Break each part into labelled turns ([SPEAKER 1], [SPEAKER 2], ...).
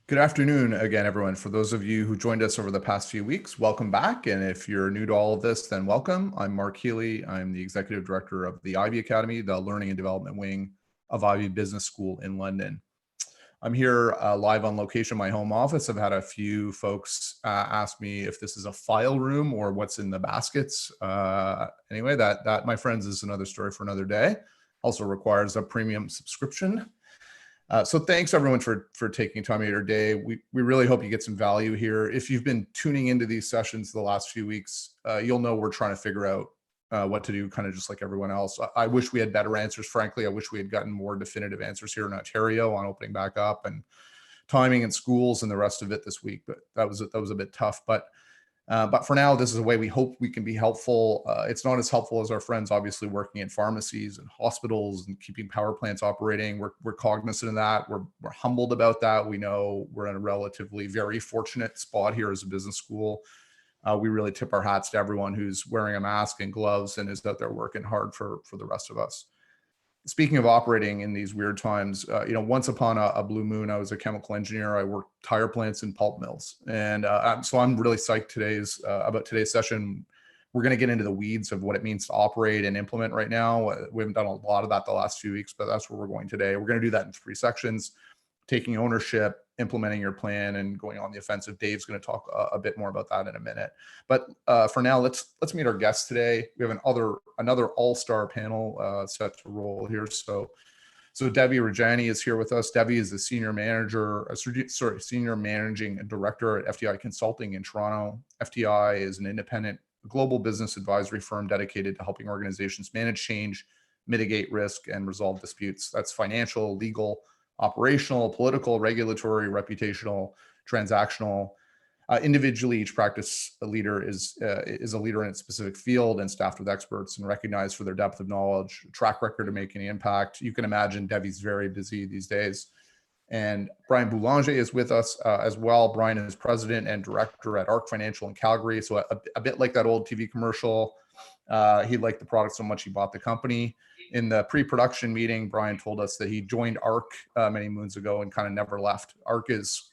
[SPEAKER 1] Good afternoon again, everyone. For those of you who joined us over the past few weeks, welcome back. And if you're new to all of this, then welcome. I'm Mark Healy. I'm the Executive Director of the Ivey Academy, the Learning and Development Wing of Ivey Business School in London. I'm here live on location in my home office. I've had a few folks ask me if this is a file room or what's in the baskets. Anyway, that, my friends, is another story for another day. Also requires a premium subscription. So thanks everyone for taking time out of your day. We really hope you get some value here. If you've been tuning into these sessions the last few weeks, you'll know we're trying to figure out what to do, kind of just like everyone else. I wish we had better answers, frankly. I wish we had gotten more definitive answers here in Ontario on opening back up and timing in schools and the rest of it this week, but that was a bit tough. But for now, this is a way we hope we can be helpful. It's not as helpful as our friends, obviously, working in pharmacies and hospitals and keeping power plants operating. We're cognizant of that. We're humbled about that. We know we're in a relatively very fortunate spot here as a business school. We really tip our hats to everyone who's wearing a mask and gloves and is out there working hard for the rest of us. Speaking of operating in these weird times, once upon a blue moon, I was a chemical engineer. I worked tire plants and pulp mills. And so I'm really psyched about today's session. We're going to get into the weeds of what it means to operate and implement right now. We haven't done a lot of that the last few weeks, but that's where we're going today. We're going to do that in 3 sections: taking ownership, implementing your plan, and going on the offensive. Dave's going to talk a bit more about that in a minute. But for now, let's meet our guests today. We have another all-star panel set to roll here. So Devi Rajani is here with us. Devi is the senior managing director at FTI Consulting in Toronto. FTI is an independent global business advisory firm dedicated to helping organizations manage change, mitigate risk, and resolve disputes. That's financial, legal, operational, political, regulatory, reputational, transactional. Individually, each practice leader is a leader in its specific field and staffed with experts and recognized for their depth of knowledge, track record of making an impact. You can imagine Devi's very busy these days. And Brian Boulanger is with us as well. Brian is president and director at ARC Financial in Calgary. So a bit like that old TV commercial. He liked the product so much he bought the company. In the pre-production meeting, Brian told us that he joined ARC many moons ago and kind of never left. ARC is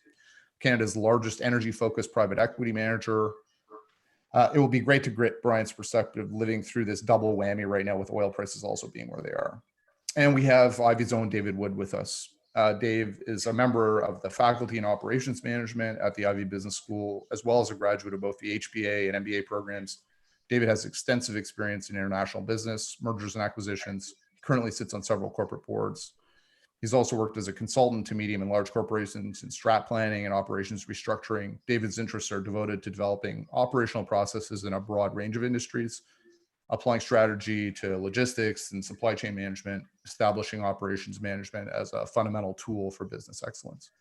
[SPEAKER 1] Canada's largest energy-focused private equity manager. It will be great to get Brian's perspective living through this double whammy right now with oil prices also being where they are. And we have Ivey's own David Wood with us. Dave is a member of the Faculty in Operations Management at the Ivey Business School, as well as a graduate of both the HBA and MBA programs. David has extensive experience in international business, mergers and acquisitions. He currently sits on several corporate boards. He's also worked as a consultant to medium and large corporations in strat planning and operations restructuring. David's interests are devoted to developing operational processes in a broad range of industries, applying strategy to logistics and supply chain management, establishing operations management as a fundamental tool for business excellence.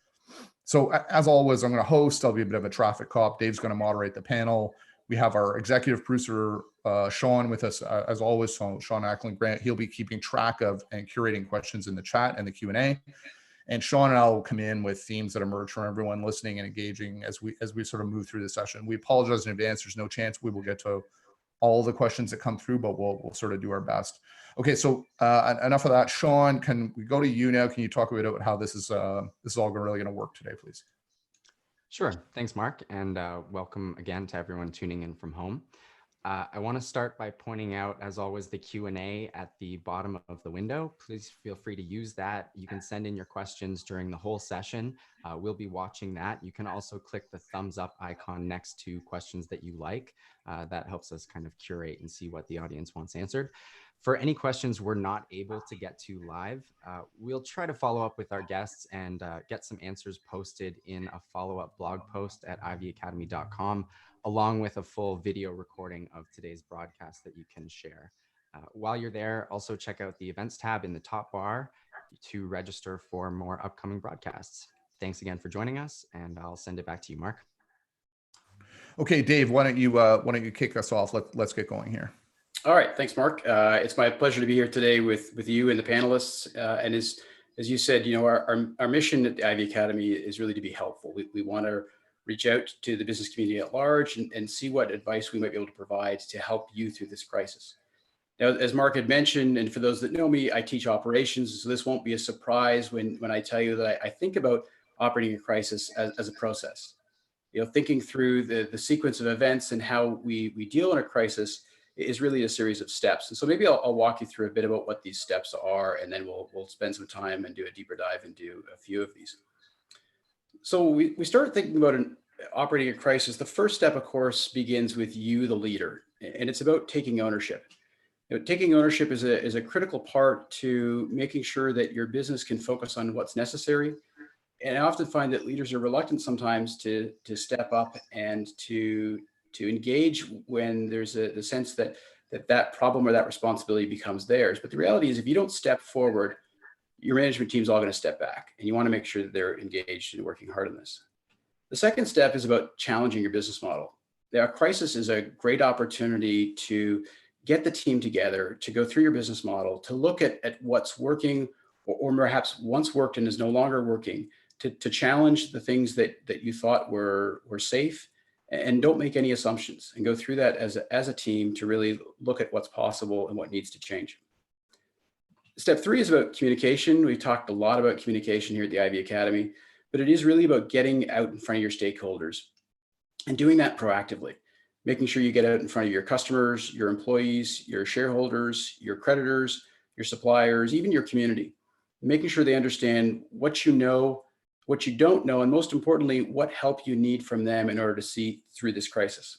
[SPEAKER 1] So as always, I'm going to host. I'll be a bit of a traffic cop. Dave's going to moderate the panel. We have our executive producer, Sean, with us, as always, Sean Ackland-Grant. He'll be keeping track of and curating questions in the chat and the Q&A. And Sean and I will come in with themes that emerge from everyone listening and engaging as we sort of move through the session. We apologize in advance. There's no chance we will get to all the questions that come through, but we'll sort of do our best. Okay, so enough of that. Sean, can we go to you now? Can you talk a bit about how this is all really going to work today, please?
[SPEAKER 2] Sure. Thanks, Mark, and welcome again to everyone tuning in from home. I want to start by pointing out, as always, the Q&A at the bottom of the window. Please feel free to use that. You can send in your questions during the whole session. We'll be watching that. You can also click the thumbs up icon next to questions that you like. That helps us kind of curate and see what the audience wants answered. For any questions we're not able to get to live, we'll try to follow up with our guests and get some answers posted in a follow-up blog post at iveyacademy.com, along with a full video recording of today's broadcast that you can share. While you're there, also check out the events tab in the top bar to register for more upcoming broadcasts. Thanks again for joining us, and I'll send it back to you, Mark.
[SPEAKER 1] Okay, Dave, why don't you kick us off? Let's get going here.
[SPEAKER 3] All right, thanks, Mark. It's my pleasure to be here today with you and the panelists. And as you said, our mission at the Ivey Academy is really to be helpful. We want to reach out to the business community at large and see what advice we might be able to provide to help you through this crisis. Now, as Mark had mentioned, and for those that know me, I teach operations, so this won't be a surprise when I tell you that I think about operating a crisis as a process. Thinking through the sequence of events and how we deal in a crisis is really a series of steps. And so maybe I'll walk you through a bit about what these steps are, and then we'll spend some time and do a deeper dive into a few of these. So we start thinking about operating a crisis. The first step, of course, begins with you, the leader, and it's about taking ownership. Taking ownership is a critical part to making sure that your business can focus on what's necessary. And I often find that leaders are reluctant sometimes to step up and to engage when there's the sense that problem or that responsibility becomes theirs. But the reality is, if you don't step forward, your management team's all going to step back, and you want to make sure that they're engaged and working hard on this. The second step is about challenging your business model. A crisis is a great opportunity to get the team together, to go through your business model, to look at what's working or perhaps once worked and is no longer working, to challenge the things that you thought were safe, and don't make any assumptions, and go through that as a team to really look at what's possible and what needs to change. Step 3 is about communication. We've talked a lot about communication here at the Ivey Academy, but it is really about getting out in front of your stakeholders and doing that proactively, making sure you get out in front of your customers, your employees, your shareholders, your creditors, your suppliers, even your community, making sure they understand what you know, what you don't know, and most importantly, what help you need from them in order to see through this crisis.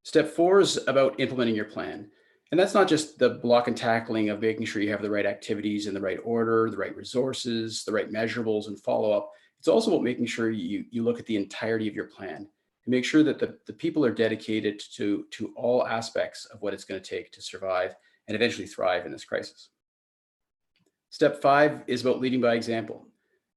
[SPEAKER 3] Step 4 is about implementing your plan. And that's not just the block and tackling of making sure you have the right activities in the right order, the right resources, the right measurables and follow-up. It's also about making sure you look at the entirety of your plan and make sure that the people are dedicated to all aspects of what it's going to take to survive and eventually thrive in this crisis. Step 5 is about leading by example.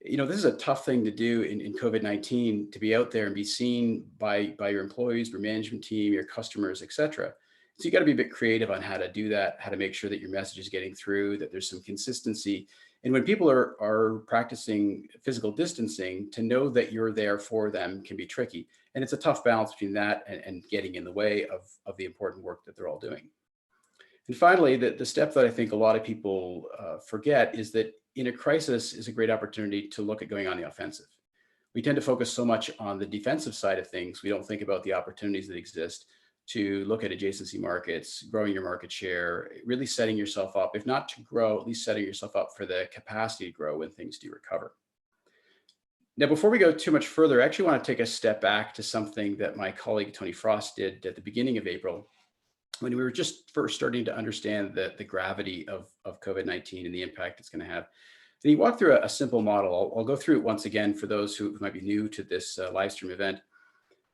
[SPEAKER 3] This is a tough thing to do in COVID-19, to be out there and be seen by your employees, your management team, your customers, et cetera. So you got to be a bit creative on how to do that, how to make sure that your message is getting through, that there's some consistency. And when people are practicing physical distancing, to know that you're there for them can be tricky. And it's a tough balance between that and getting in the way of the important work that they're all doing. And finally, the step that I think a lot of people forget is that in a crisis is a great opportunity to look at going on the offensive. We tend to focus so much on the defensive side of things. We don't think about the opportunities that exist to look at adjacency markets, growing your market share, really setting yourself up, if not to grow, at least setting yourself up for the capacity to grow when things do recover. Now, before we go too much further, I actually want to take a step back to something that my colleague Tony Frost did at the beginning of April, when we were just first starting to understand the gravity of COVID-19 and the impact it's going to have. And he walked through a simple model. I'll go through it once again for those who might be new to this live stream event.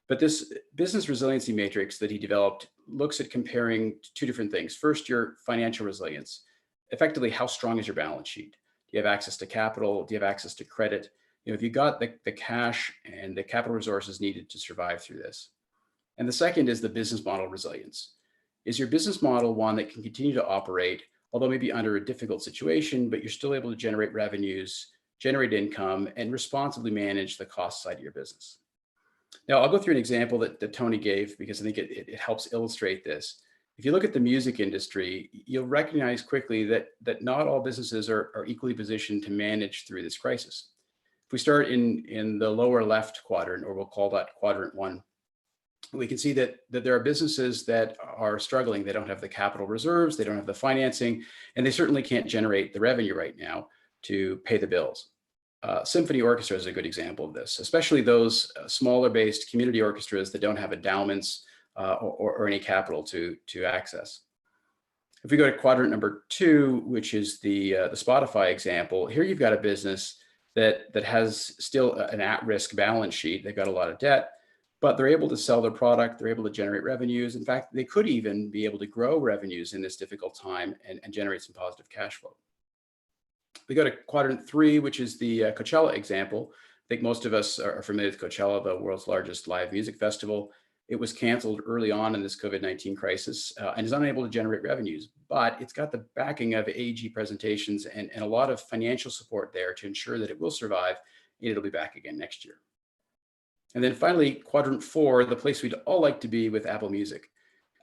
[SPEAKER 3] But this business resiliency matrix that he developed looks at comparing two different things. First, your financial resilience. Effectively, how strong is your balance sheet? Do you have access to capital? Do you have access to credit? If you got the cash and the capital resources needed to survive through this. And the second is the business model resilience. Is your business model one that can continue to operate, although maybe under a difficult situation, but you're still able to generate revenues, generate income, and responsibly manage the cost side of your business? Now, I'll go through an example that Tony gave because I think it helps illustrate this. If you look at the music industry, you'll recognize quickly that not all businesses are equally positioned to manage through this crisis. If we start in the lower left quadrant, or we'll call that quadrant 1, we can see that there are businesses that are struggling. They don't have the capital reserves, they don't have the financing, and they certainly can't generate the revenue right now to pay the bills. Symphony orchestra is a good example of this, especially those smaller based community orchestras that don't have endowments or any capital to access. If we go to quadrant number 2, which is the Spotify example, here you've got a business that has still an at-risk balance sheet. They've got a lot of debt, but they're able to sell their product. They're able to generate revenues. In fact, they could even be able to grow revenues in this difficult time and generate some positive cash flow. We go to quadrant 3, which is the Coachella example. I think most of us are familiar with Coachella, the world's largest live music festival. It was canceled early on in this COVID-19 crisis and is unable to generate revenues, but it's got the backing of AEG presentations and a lot of financial support there to ensure that it will survive and it'll be back again next year. And then finally, quadrant 4, the place we'd all like to be with Apple Music.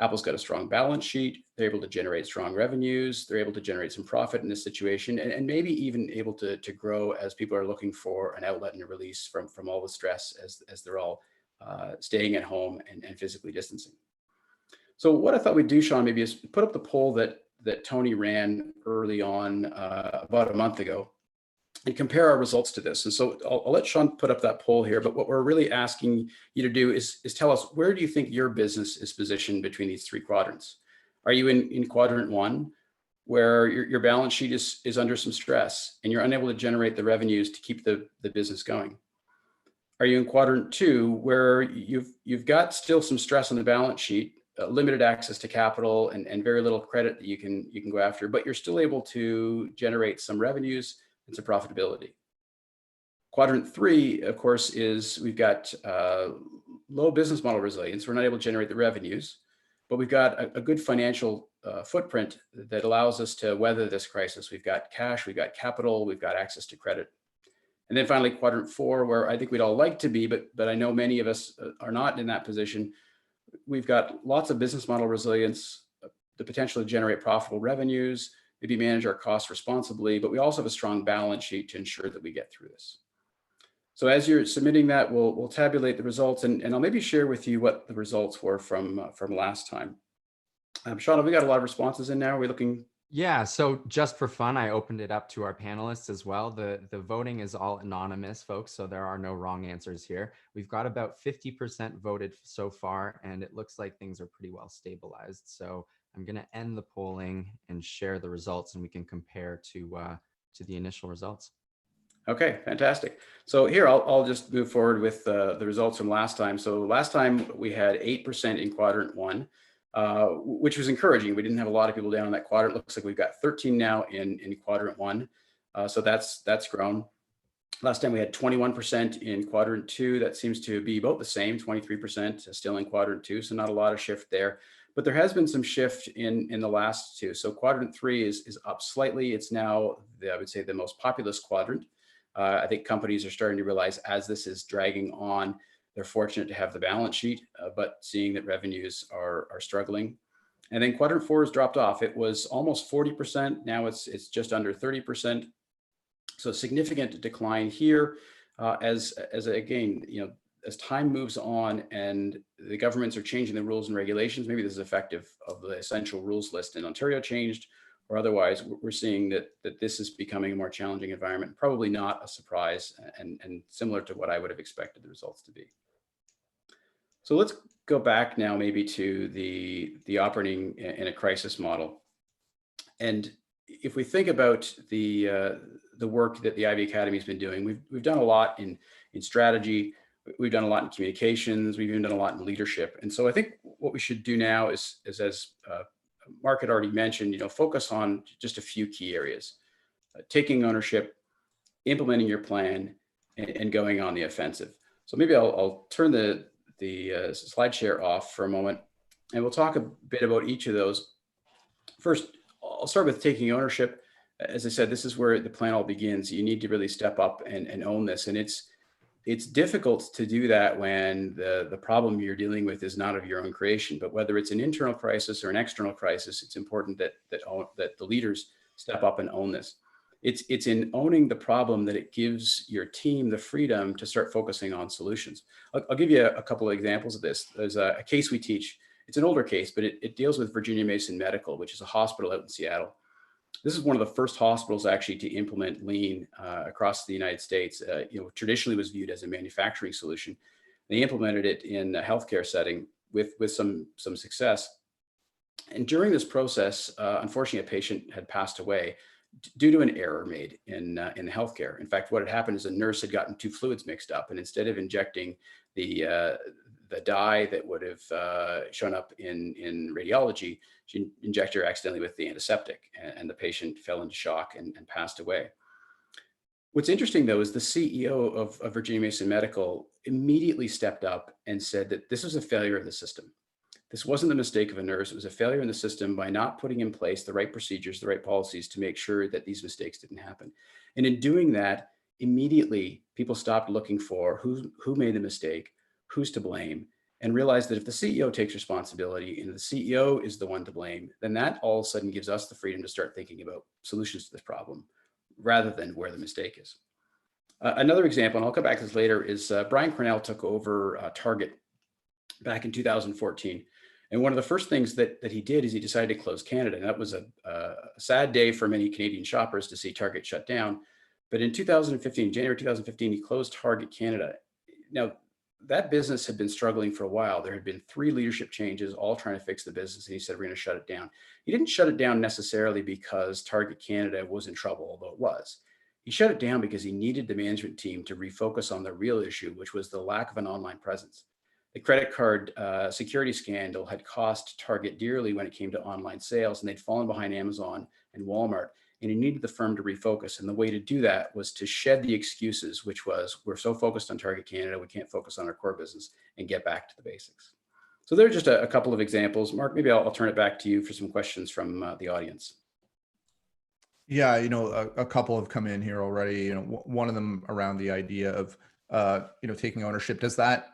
[SPEAKER 3] Apple's got a strong balance sheet. They're able to generate strong revenues. They're able to generate some profit in this situation, and maybe even able to grow as people are looking for an outlet and a release from all the stress as they're all staying at home and physically distancing. So what I thought we'd do, Sean, maybe is put up the poll that Tony ran early on about a month ago, and compare our results to this. And so I'll let Sean put up that poll here, but what we're really asking you to do is tell us, where do you think your business is positioned between these three quadrants? Are you in quadrant one, where your balance sheet is under some stress and you're unable to generate the revenues to keep the business going? Are you in quadrant two, where you've got still some stress on the balance sheet, limited access to capital and very little credit that you can go after, but you're still able to generate some revenues and some profitability? Quadrant three, of course, is we've got low business model resilience. We're not able to generate the revenues, but we've got a good financial footprint that allows us to weather this crisis. We've got cash, we've got capital, we've got access to credit. And then finally, quadrant four, where I think we'd all like to be, but I know many of us are not in that position. We've got lots of business model resilience, the potential to generate profitable revenues, maybe manage our costs responsibly, but we also have a strong balance sheet to ensure that we get through this. So as you're submitting that, we'll tabulate the results, and I'll maybe share with you what the results were from last time. Sean, have we got a lot of responses in now? Are we looking?
[SPEAKER 2] Yeah, so just for fun, I opened it up to our panelists as well. The voting is all anonymous, folks, so there are no wrong answers here. We've got about 50% voted so far, and it looks like things are pretty well stabilized. So I'm going to end the polling and share the results, and we can compare to the initial results.
[SPEAKER 3] Okay, fantastic. So here, I'll just move forward with the results from last time. So last time we had 8% in quadrant one, which was encouraging. We didn't have a lot of people down in that quadrant. Looks like we've got 13 now in quadrant one. So that's grown. Last time we had 21% in quadrant two. That seems to be about the same, 23% still in quadrant two. So not a lot of shift there, but there has been some shift in the last two. So quadrant three is up slightly. It's now, I would say, the most populous quadrant. I think companies are starting to realize, as this is dragging on, they're fortunate to have the balance sheet, but seeing that revenues are struggling. And then quadrant four has dropped off. It was almost 40%. Now it's just under 30%. So significant decline here. As again, as time moves on and the governments are changing the rules and regulations, maybe this is effective of the essential rules list in Ontario changed, or otherwise, we're seeing that this is becoming a more challenging environment. Probably not a surprise, and similar to what I would have expected the results to be. So let's go back now maybe to the operating in a crisis model. And if we think about the work that the Ivey Academy has been doing, we've done a lot in strategy, we've done a lot in communications, we've even done a lot in leadership. And so I think what we should do now is as Mark had already mentioned, focus on just a few key areas: taking ownership, implementing your plan, and going on the offensive. So maybe I'll turn the slide share off for a moment, and we'll talk a bit about each of those. First, I'll start with taking ownership. As I said, this is where the plan all begins. You need to really step up and own this, and it's difficult to do that when the problem you're dealing with is not of your own creation. But whether it's an internal crisis or an external crisis, it's important that the leaders step up and own this. It's in owning the problem that it gives your team the freedom to start focusing on solutions. I'll give you a couple of examples of this. There's a case we teach. It's an older case, but it deals with Virginia Mason Medical, which is a hospital out in Seattle. This is one of the first hospitals actually to implement lean across the United States. Traditionally was viewed as a manufacturing solution. They implemented it in a healthcare setting with some success. And during this process, unfortunately, a patient had passed away due to an error made in the healthcare. In fact, what had happened is a nurse had gotten two fluids mixed up, and instead of injecting the dye that would have shown up in radiology, she injected her accidentally with the antiseptic, and the patient fell into shock and passed away. What's interesting, though, is the CEO of Virginia Mason Medical immediately stepped up and said that this was a failure of the system. This wasn't the mistake of a nurse. It was a failure in the system by not putting in place the right procedures, the right policies to make sure that these mistakes didn't happen. And in doing that, immediately people stopped looking for who made the mistake, who's to blame, and realize that if the CEO takes responsibility and the CEO is the one to blame, then that all of a sudden gives us the freedom to start thinking about solutions to this problem rather than where the mistake is. Another example, and I'll come back to this later, is Brian Cornell took over Target back in 2014. And one of the first things that he did is he decided to close Canada. And that was a sad day for many Canadian shoppers to see Target shut down. But in 2015, January 2015, he closed Target Canada. Now, that business had been struggling for a while. There had been 3 leadership changes, all trying to fix the business. And he said, we're going to shut it down. He didn't shut it down necessarily because Target Canada was in trouble, although it was. He shut it down because he needed the management team to refocus on the real issue, which was the lack of an online presence. The credit card security scandal had cost Target dearly when it came to online sales, and they'd fallen behind Amazon and Walmart, and he needed the firm to refocus. And the way to do that was to shed the excuses, which was, we're so focused on Target Canada, we can't focus on our core business, and get back to the basics. So there are just a couple of examples. Mark, maybe I'll turn it back to you for some questions from the audience.
[SPEAKER 1] Yeah, a couple have come in here already. One of them around the idea of taking ownership. Does that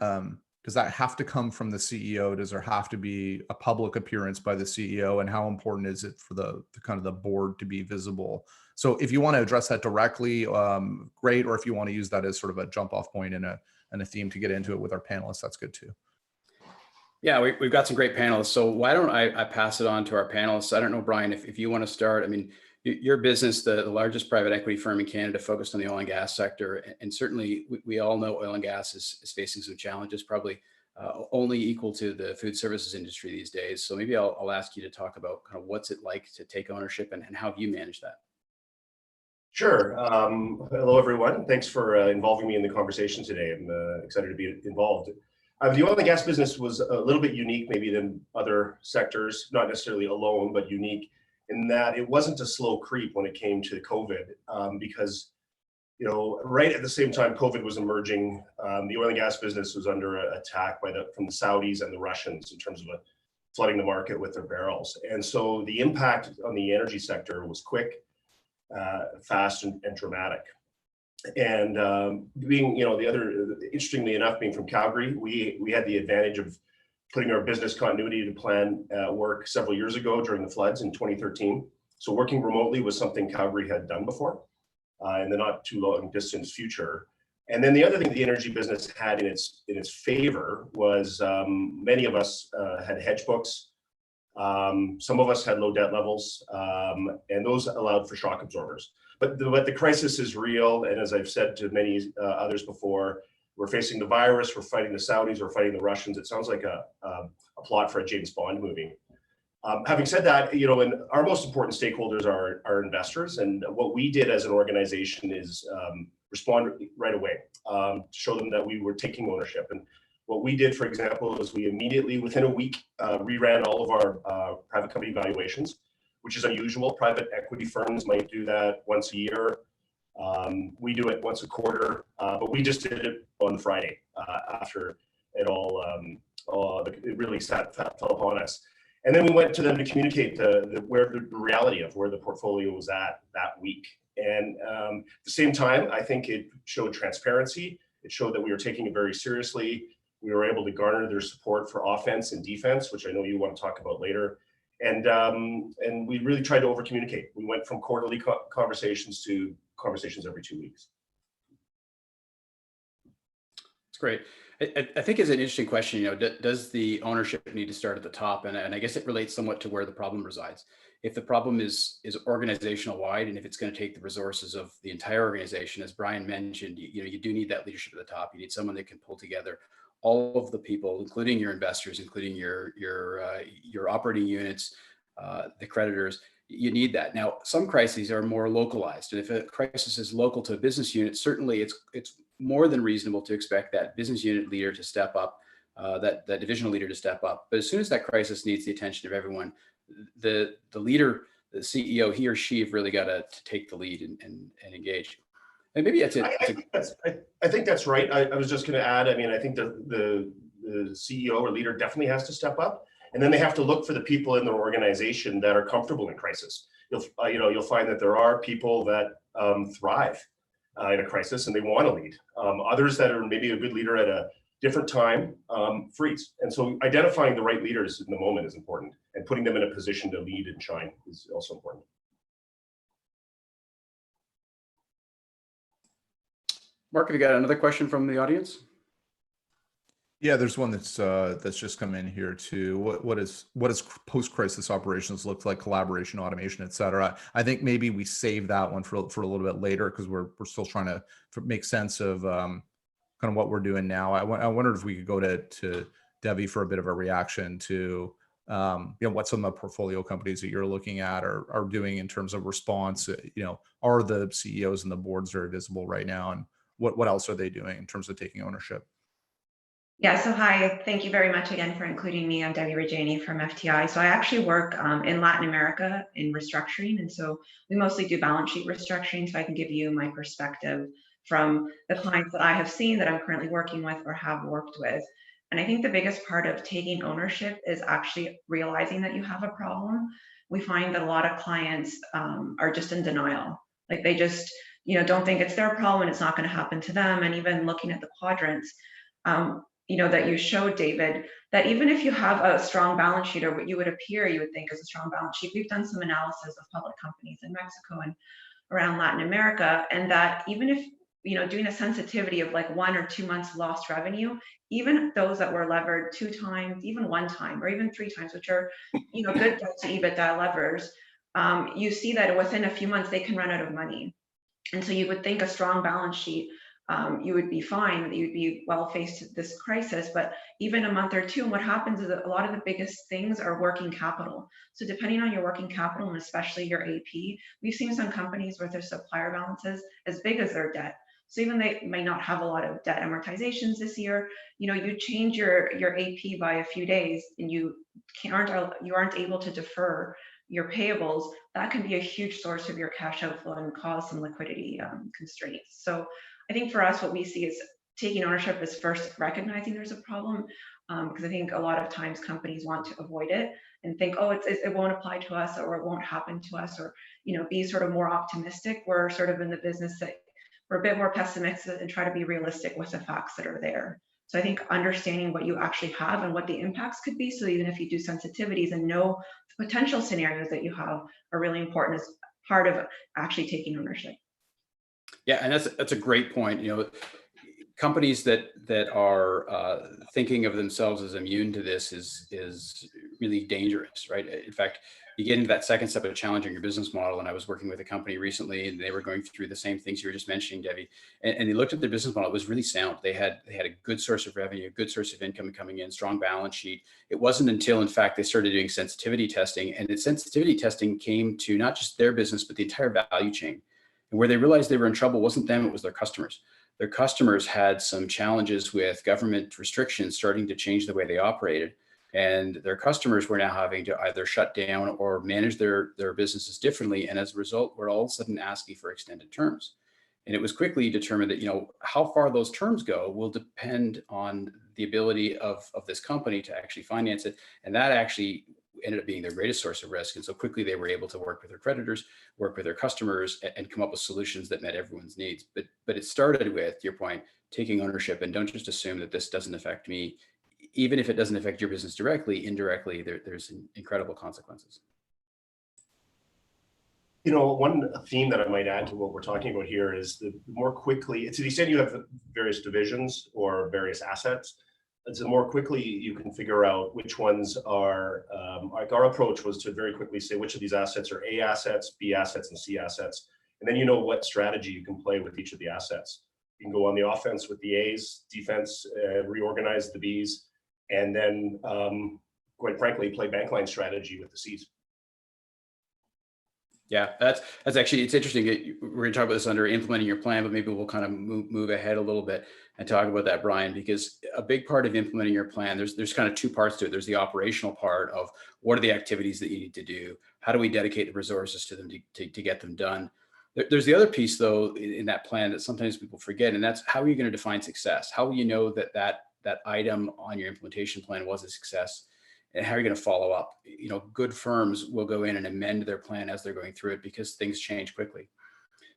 [SPEAKER 1] have to come from the CEO? Does there have to be a public appearance by the CEO? And how important is it for the kind of the board to be visible? So if you want to address that directly, great. Or if you want to use that as sort of a jump off point and a theme to get into it with our panelists, that's good too.
[SPEAKER 3] Yeah, we've got some great panelists. So why don't I pass it on to our panelists? I don't know, Brian, if you want to start. I mean, your business, the largest private equity firm in Canada, focused on the oil and gas sector. And certainly we all know oil and gas is facing some challenges, probably only equal to the food services industry these days. So maybe I'll ask you to talk about kind of what's it like to take ownership and how you manage that.
[SPEAKER 4] Sure. Hello, everyone. Thanks for involving me in the conversation today. I'm excited to be involved. The oil and gas business was a little bit unique maybe than other sectors, not necessarily alone, but unique in that it wasn't a slow creep when it came to COVID, because right at the same time COVID was emerging, the oil and gas business was under attack from the Saudis and the Russians in terms of flooding the market with their barrels. And so the impact on the energy sector was quick, fast, and dramatic. And being, interestingly enough, being from Calgary, we had the advantage of putting our business continuity to plan work several years ago during the floods in 2013. So working remotely was something Calgary had done before in the not too long distance future. And then the other thing the energy business had in its favor was many of us had hedge books. Some of us had low debt levels, and those allowed for shock absorbers. But the crisis is real, and as I've said to many others before, we're facing the virus, we're fighting the Saudis, we're fighting the Russians. It sounds like a plot for a James Bond movie. Having said that, and our most important stakeholders are investors, and what we did as an organization is respond right away to show them that we were taking ownership. And what we did, for example, is we immediately, within a week, reran all of our private company valuations, which is unusual. Private equity firms might do that once a year. We do it once a quarter, but we just did it on Friday after it all it really fell upon us. And then we went to them to communicate the reality of where the portfolio was at that week. And at the same time, I think it showed transparency. It showed that we were taking it very seriously. We were able to garner their support for offense and defense, which I know you want to talk about later. And we really tried to over communicate. We went from quarterly conversations to conversations every 2 weeks.
[SPEAKER 3] That's great. I think it's an interesting question. Does the ownership need to start at the top? And I guess it relates somewhat to where the problem resides. If the problem is organizational wide, and if it's going to take the resources of the entire organization, as Brian mentioned, you do need that leadership at the top. You need someone that can pull together all of the people, including your investors, including your operating units, the creditors. You need that. Now, some crises are more localized, and if a crisis is local to a business unit, certainly it's more than reasonable to expect that business unit leader to step up, that divisional leader to step up. But as soon as that crisis needs the attention of everyone, the leader, the CEO, he or she have really got to take the lead and engage. And maybe that's it.
[SPEAKER 4] I think that's right. I was just going to add. I mean, I think the CEO or leader definitely has to step up, and then they have to look for the people in their organization that are comfortable in crisis. You'll find that there are people that thrive in a crisis and they want to lead. Others that are maybe a good leader at different time, freeze. And so identifying the right leaders in the moment is important, and putting them in a position to lead and shine is also important.
[SPEAKER 3] Mark, have you got another question from the audience?
[SPEAKER 1] Yeah, there's one that's just come in here too. What does post-crisis operations look like? Collaboration, automation, et cetera. I think maybe we save that one for a little bit later, because we're still trying to make sense of kind of what we're doing now. I wondered if we could go to Devi for a bit of a reaction to what some of the portfolio companies that you're looking at are doing in terms of response. Are the CEOs and the boards very visible right now, and what else are they doing in terms of taking ownership?
[SPEAKER 5] Yeah, so hi, thank you very much again for including me. I'm Devi Rajani from FTI. So I actually work in Latin America in restructuring. And so we mostly do balance sheet restructuring. So I can give you my perspective from the clients that I have seen, that I'm currently working with or have worked with. And I think the biggest part of taking ownership is actually realizing that you have a problem. We find that a lot of clients are just in denial. Like they just, don't think it's their problem and it's not going to happen to them. And even looking at the quadrants, that you showed, David, that even if you have a strong balance sheet, or what you would think is a strong balance sheet, we've done some analysis of public companies in Mexico and around Latin America, and that even if, doing a sensitivity of like 1 or 2 months lost revenue, even those that were levered 2 times, even 1 time, or even 3 times, which are, good debt to EBITDA levers, you see that within a few months they can run out of money. And so you would think a strong balance sheet, you would be fine, that you'd be well faced with this crisis. But even a month or 2, and what happens is that a lot of the biggest things are working capital. So depending on your working capital, and especially your AP, we've seen some companies with their supplier balances as big as their debt. So even they may not have a lot of debt amortizations this year, you change your AP by a few days, and you aren't able to defer your payables. That can be a huge source of your cash outflow and cause some liquidity constraints. So I think for us, what we see is taking ownership is first recognizing there's a problem, because I think a lot of times companies want to avoid it and think, oh, it won't apply to us, or it won't happen to us, or be sort of more optimistic. We're sort of in the business that we're a bit more pessimistic and try to be realistic with the facts that are there. So I think understanding what you actually have and what the impacts could be, so even if you do sensitivities and know the potential scenarios that you have, are really important as part of actually taking ownership.
[SPEAKER 3] Yeah, and that's a great point. Companies that are thinking of themselves as immune to this is really dangerous, right? In fact, you get into that second step of challenging your business model. And I was working with a company recently, and they were going through the same things you were just mentioning, Devi. And they looked at their business model. It was really sound. They had a good source of revenue, a good source of income coming in, strong balance sheet. It wasn't until, in fact, they started doing sensitivity testing, and the sensitivity testing came to not just their business, but the entire value chain. And where they realized they were in trouble wasn't them, it was their customers. Their customers had some challenges with government restrictions starting to change the way they operated. And their customers were now having to either shut down or manage their businesses differently. And as a result, we're all of a sudden asking for extended terms. And it was quickly determined that, how far those terms go will depend on the ability of this company to actually finance it. And that actually ended up being their greatest source of risk. And so quickly they were able to work with their creditors, work with their customers, and come up with solutions that met everyone's needs. But it started with, to your point, taking ownership, and don't just assume that this doesn't affect me. Even if it doesn't affect your business directly, indirectly, there's incredible consequences.
[SPEAKER 4] One theme that I might add to what we're talking about here is the more quickly, to the extent you have various divisions or various assets, the more quickly you can figure out which ones are, like our approach was to very quickly say which of these assets are A assets, B assets, and C assets. And then what strategy you can play with each of the assets. You can go on the offense with the A's, defense, reorganize the B's, and then, quite frankly, play bankline strategy with the C's.
[SPEAKER 3] Yeah, that's actually, it's interesting. We're going to talk about this under implementing your plan, but maybe we'll kind of move ahead a little bit and talk about that, Brian, because a big part of implementing your plan, there's kind of 2 parts to it. There's the operational part of what are the activities that you need to do? How do we dedicate the resources to them to get them done? There's the other piece, though, in that plan that sometimes people forget, and that's how are you going to define success? How will you know that item on your implementation plan was a success? And how are you going to follow up? Good firms will go in and amend their plan as they're going through it because things change quickly.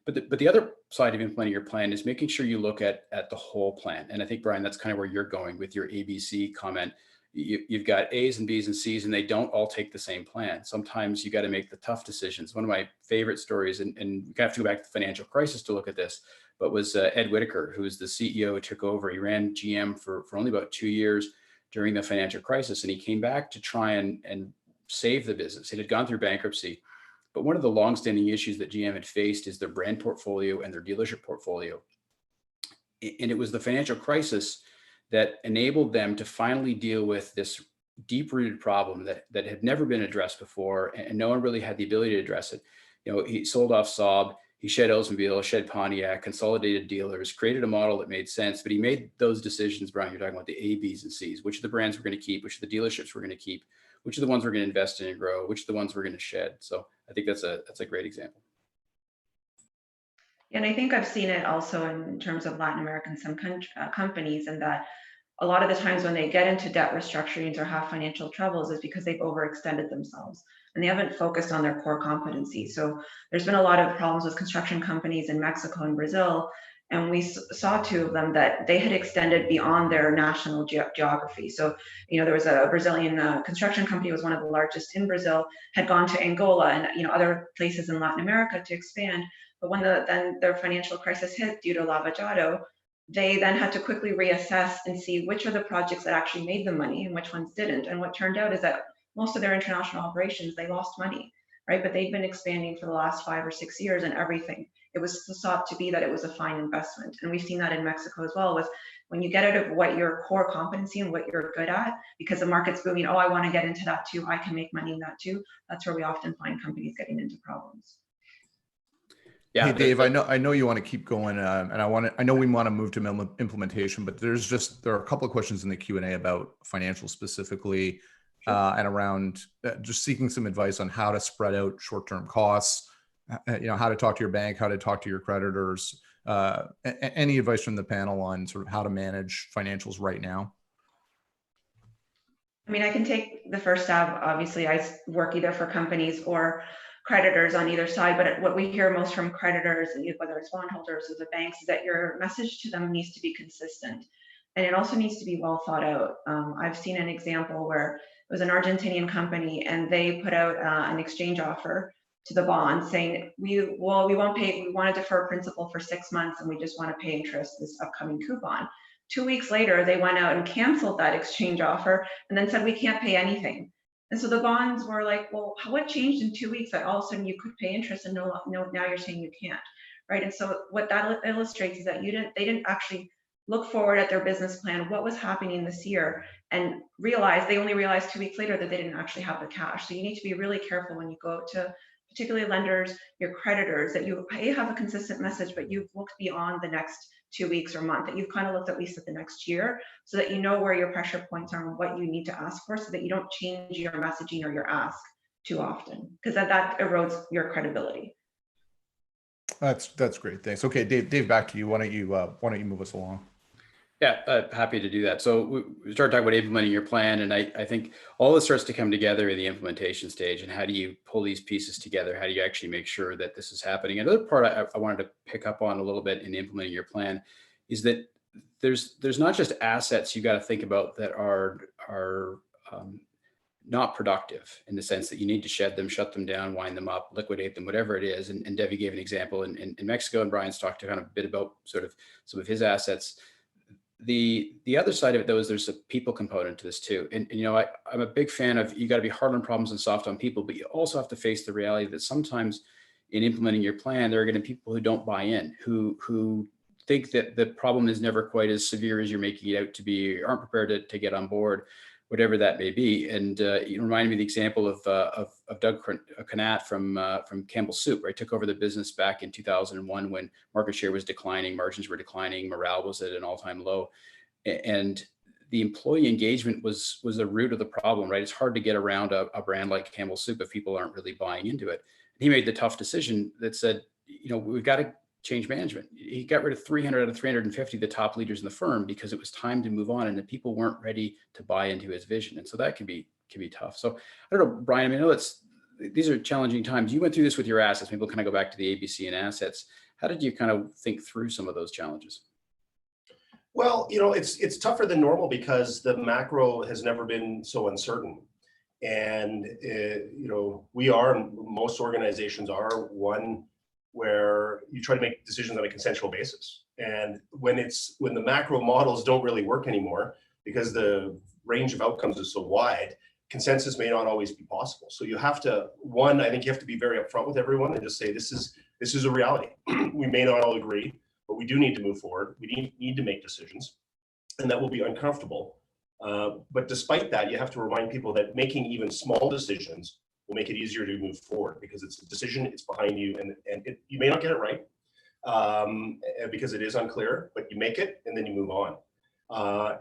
[SPEAKER 3] But the other side of implementing your plan is making sure you look at the whole plan. And I think, Brian, that's kind of where you're going with your ABC comment. You've got A's and B's and C's, and they don't all take the same plan. Sometimes you got to make the tough decisions. One of my favorite stories, and we have to go back to the financial crisis to look at this, but was Ed Whitaker, who was the CEO who took over. He ran GM for only about 2 years during the financial crisis, and he came back to try and save the business. It had gone through bankruptcy. But one of the longstanding issues that GM had faced is their brand portfolio and their dealership portfolio. And it was the financial crisis that enabled them to finally deal with this deep-rooted problem that had never been addressed before, and no one really had the ability to address it. You know, he sold off Saab, he shed Oldsmobile, shed Pontiac, consolidated dealers, created a model that made sense, but he made those decisions, Brian, you're talking about the A, B's, and C's, which of the brands we're going to keep, which of the dealerships we're going to keep, which are the ones we're going to invest in and grow, which are the ones we're going to shed. So I think that's a great example.
[SPEAKER 5] And I think I've seen it also in terms of Latin American companies, and that a lot of the times when they get into debt restructurings or have financial troubles is because they've overextended themselves and they haven't focused on their core competency. So there's been a lot of problems with construction companies in Mexico and Brazil, and we saw two of them that they had extended beyond their national geography. So, you know, there was a Brazilian construction company, was one of the largest in Brazil, had gone to Angola and, you know, other places in Latin America to expand. But when then their financial crisis hit due to Lava Jato, they then had to quickly reassess and see which are the projects that actually made them money and which ones didn't. And what turned out is that most of their international operations, they lost money, right? But they've been expanding for the last 5 or 6 years, and everything, it was thought to be that it was a fine investment. And we've seen that in Mexico as well, with when you get out of what your core competency and what you're good at, because the market's booming, oh, I want to get into that too, I can make money in that too. That's where we often find companies getting into problems.
[SPEAKER 1] Yeah, hey Dave, I know you want to keep going, and I know we want to move to implementation, but there are a couple of questions in the Q&A about financials specifically, sure. And around just seeking some advice on how to spread out short-term costs, you know, how to talk to your bank, how to talk to your creditors, any advice from the panel on sort of how to manage financials right now?
[SPEAKER 5] I mean, I can take the first stab. Obviously, I work either for companies or creditors on either side, but what we hear most from creditors, whether it's bondholders or the banks, is that your message to them needs to be consistent, and it also needs to be well thought out. I've seen an example where it was an Argentinian company, and they put out an exchange offer to the bond saying, we won't pay, we want to defer principal for 6 months, and we just want to pay interest this upcoming coupon. 2 weeks later, they went out and canceled that exchange offer and then said, we can't pay anything. And so the bonds were like, well, what changed in 2 weeks that all of a sudden you could pay interest and no, now you're saying you can't, right? And so what that illustrates is that they didn't actually look forward at their business plan, what was happening this year, and they only realized 2 weeks later that they didn't actually have the cash. So you need to be really careful when you go to particularly lenders, your creditors, that you have a consistent message, but you've looked beyond the next 2 weeks or month, that you've kind of looked at least at the next year, so that you know where your pressure points are and what you need to ask for, so that you don't change your messaging or your ask too often, because that erodes your credibility.
[SPEAKER 1] That's great. Thanks. Okay, Dave, back to you. Why don't you move us along?
[SPEAKER 3] Yeah, happy to do that. So we started talking about implementing your plan, and I think all this starts to come together in the implementation stage. And how do you pull these pieces together? How do you actually make sure that this is happening? Another part I wanted to pick up on a little bit in implementing your plan is that there's not just assets you got to think about that are not productive, in the sense that you need to shed them, shut them down, wind them up, liquidate them, whatever it is. And Devi gave an example in Mexico, and Brian's talked kind of a bit about sort of some of his assets. The other side of it, though, is there's a people component to this too. And you know, I'm a big fan of, you got to be hard on problems and soft on people, but you also have to face the reality that sometimes in implementing your plan, there are going to be people who don't buy in, who think that the problem is never quite as severe as you're making it out to be, aren't prepared to get on board, whatever that may be. And you reminded me of the example of Doug Connaught from Campbell Soup, right? Took over the business back in 2001 when market share was declining, margins were declining, morale was at an all-time low, and the employee engagement was the root of the problem, right? It's hard to get around a brand like Campbell Soup if people aren't really buying into it. He made the tough decision that said, you know, we've got to change management. He got rid of 300 out of 350 of the top leaders in the firm because it was time to move on, and the people weren't ready to buy into his vision. And so that can be tough. So I don't know, Brian, I mean, I know these are challenging times. You went through this with your assets. Maybe we'll kind of go back to the ABC and assets. How did you kind of think through some of those challenges?
[SPEAKER 4] Well, it's tougher than normal because the macro has never been so uncertain. And, most organizations are one where you try to make decisions on a consensual basis. And when the macro models don't really work anymore because the range of outcomes is so wide, consensus may not always be possible. So you have to, I think you have to be very upfront with everyone and just say, this is a reality. We may not all agree, but we do need to move forward. We need to make decisions, and that will be uncomfortable. But despite that, you have to remind people that making even small decisions will make it easier to move forward because it's a decision, it's behind you, and you may not get it right because it is unclear, but you make it and then you move on.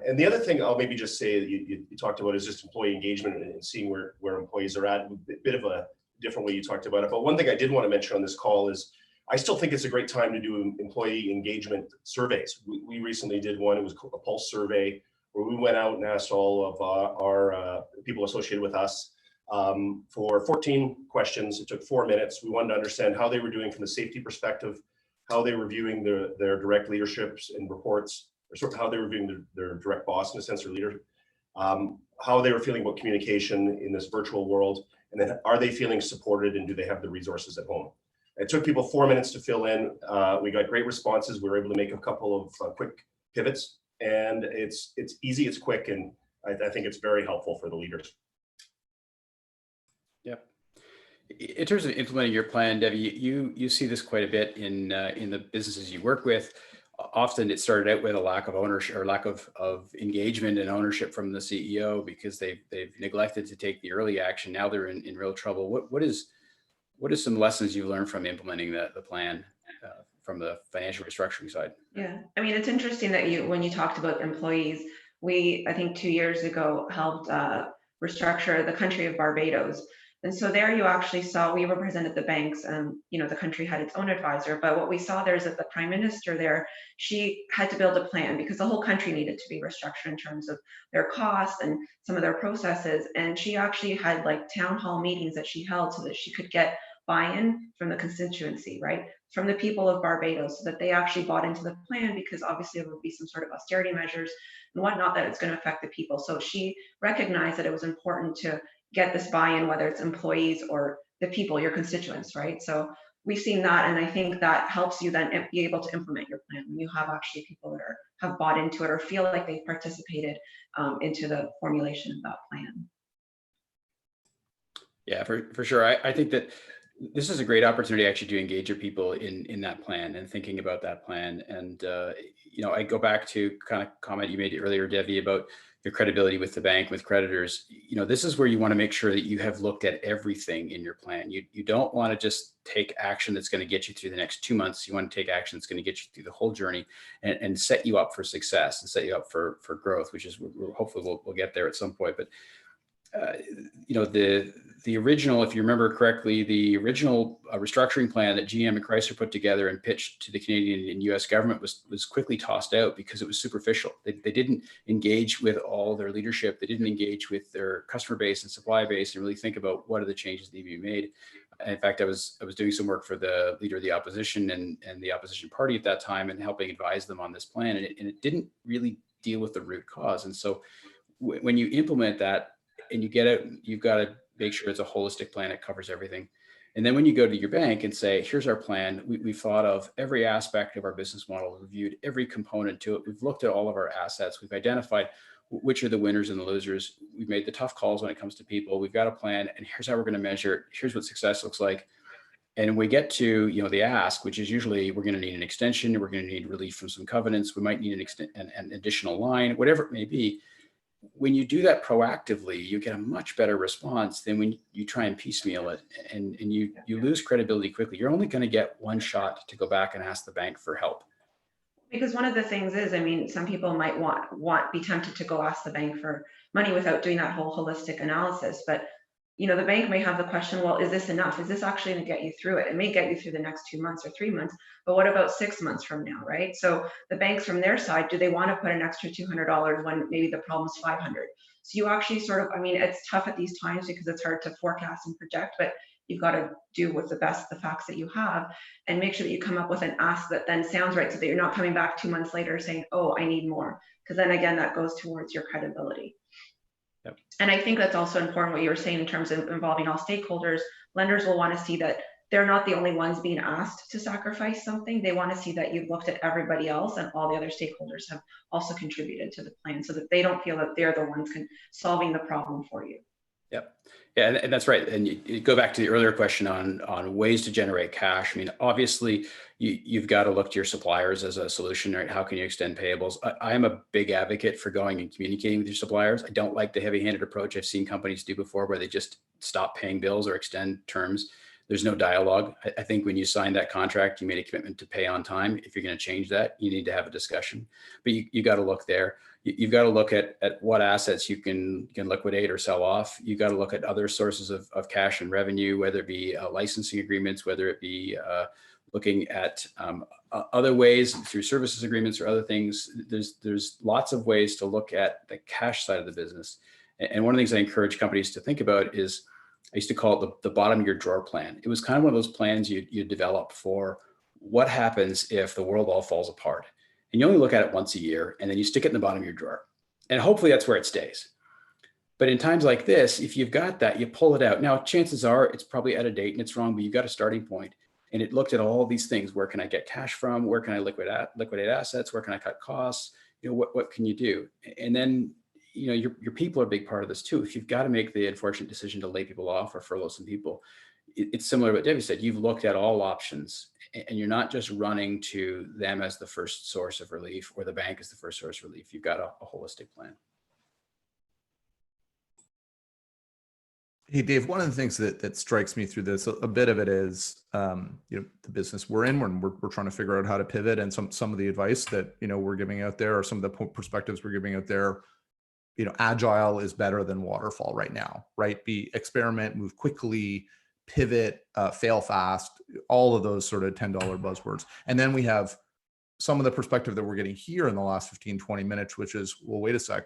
[SPEAKER 4] And the other thing I'll maybe just say that you talked about is just employee engagement and seeing where employees are at. A bit of a different way you talked about it. But one thing I did want to mention on this call is I still think it's a great time to do employee engagement surveys. We recently did one. It was a pulse survey where we went out and asked all of our people associated with us for 14 questions. It took 4 minutes. We wanted to understand how they were doing from the safety perspective, how they were viewing their direct leaderships and reports, or sort of how they were viewing their direct boss in a sense, or leader, how they were feeling about communication in this virtual world, and then are they feeling supported and do they have the resources at home? It took people 4 minutes to fill in. We got great responses. We were able to make a couple of quick pivots, and it's easy, it's quick, and I think it's very helpful for the leaders.
[SPEAKER 3] Yep. In terms of implementing your plan, Devi, you see this quite a bit in the businesses you work with. Often it started out with a lack of ownership or lack of engagement and ownership from the CEO because they've neglected to take the early action. Now they're in real trouble. What is some lessons you've learned from implementing the plan from the financial restructuring side?
[SPEAKER 5] Yeah, I mean, it's interesting that when you talked about employees, I think 2 years ago helped restructure the country of Barbados. And so there you actually saw, we represented the banks, and the country had its own advisor, but what we saw there is that the prime minister there, she had to build a plan because the whole country needed to be restructured in terms of their costs and some of their processes. And she actually had like town hall meetings that she held so that she could get buy-in from the constituency, right? From the people of Barbados, so that they actually bought into the plan, because obviously there would be some sort of austerity measures and whatnot that it's going to affect the people. So she recognized that it was important to get this buy-in, whether it's employees or the people, your constituents, right? So we've seen that, and I think that helps you then be able to implement your plan when you have actually people that have bought into it or feel like they've participated into the formulation of that plan.
[SPEAKER 3] Yeah, for sure. I think that this is a great opportunity actually to engage your people in that plan and thinking about that plan. And I go back to kind of comment you made earlier, Devi, about your credibility with the bank, with creditors. This is where you want to make sure that you have looked at everything in your plan. You don't want to just take action that's going to get you through the next 2 months. You want to take action that's going to get you through the whole journey and set you up for success and set you up for growth, which is hopefully we'll get there at some point. But the original, if you remember correctly, the original restructuring plan that GM and Chrysler put together and pitched to the Canadian and US government was quickly tossed out because it was superficial. They didn't engage with all their leadership. They didn't engage with their customer base and supply base and really think about what are the changes that need to be made. And in fact, I was doing some work for the leader of the opposition and the opposition party at that time and helping advise them on this plan. And it didn't really deal with the root cause. And so when you implement that, and you get it, you've got to make sure it's a holistic plan. It covers everything. And then when you go to your bank and say, here's our plan, we've thought of every aspect of our business model, reviewed every component to it. We've looked at all of our assets. We've identified which are the winners and the losers. We've made the tough calls when it comes to people. We've got a plan, and here's how we're going to measure it. Here's what success looks like. And we get to, the ask, which is usually we're going to need an extension. We're going to need relief from some covenants. We might need an additional line, whatever it may be. When you do that proactively, you get a much better response than when you try and piecemeal it, and you lose credibility quickly. You're only going to get one shot to go back and ask the bank for help.
[SPEAKER 5] Because one of the things is, some people might be tempted to go ask the bank for money without doing that whole holistic analysis. But the bank may have the question, well, is this enough? Is this actually going to get you through it? It may get you through the next 2 months or 3 months, but what about 6 months from now, right? So the banks from their side, do they want to put an extra $200 when maybe the problem's $500? So you actually it's tough at these times because it's hard to forecast and project, but you've got to do with the facts that you have, and make sure that you come up with an ask that then sounds right, so that you're not coming back 2 months later saying, oh, I need more, because then again, that goes towards your credibility.
[SPEAKER 3] Yep.
[SPEAKER 5] And I think that's also important what you were saying in terms of involving all stakeholders. Lenders will want to see that they're not the only ones being asked to sacrifice something. They want to see that you've looked at everybody else and all the other stakeholders have also contributed to the plan, so that they don't feel that they're the ones solving the problem for you.
[SPEAKER 3] Yep. Yeah, and that's right. And you go back to the earlier question on ways to generate cash. I mean, obviously, you've got to look to your suppliers as a solution, right? How can you extend payables? I am a big advocate for going and communicating with your suppliers. I don't like the heavy-handed approach I've seen companies do before, where they just stop paying bills or extend terms. There's no dialogue. I think when you signed that contract, you made a commitment to pay on time. If you're going to change that, you need to have a discussion. But you got to look there. You've got to look at what assets you can liquidate or sell off. You've got to look at other sources of cash and revenue, whether it be licensing agreements, whether it be looking at other ways through services agreements or other things. There's lots of ways to look at the cash side of the business. And one of the things I encourage companies to think about is, I used to call it the bottom of your drawer plan. It was kind of one of those plans you develop for what happens if the world all falls apart. And you only look at it once a year, and then you stick it in the bottom of your drawer. And hopefully that's where it stays. But in times like this, if you've got that, you pull it out. Now, chances are it's probably out of date and it's wrong, but you've got a starting point. And it looked at all these things. Where can I get cash from? Where can I liquidate assets? Where can I cut costs? What can you do? And then, your people are a big part of this too. If you've got to make the unfortunate decision to lay people off or furlough some people, it's similar to what Devi said. You've looked at all options, and you're not just running to them as the first source of relief or the bank as the first source of relief. You've got a holistic plan.
[SPEAKER 1] Hey, Dave, one of the things that strikes me through this, a bit of it is, the business we're in, when we're trying to figure out how to pivot, and some of the advice that, we're giving out there, or some of the perspectives we're giving out there, agile is better than waterfall right now, right? Experiment, move quickly, pivot, fail fast, all of those sort of $10 buzzwords. And then we have some of the perspective that we're getting here in the last 15, 20 minutes, which is, well, wait a sec,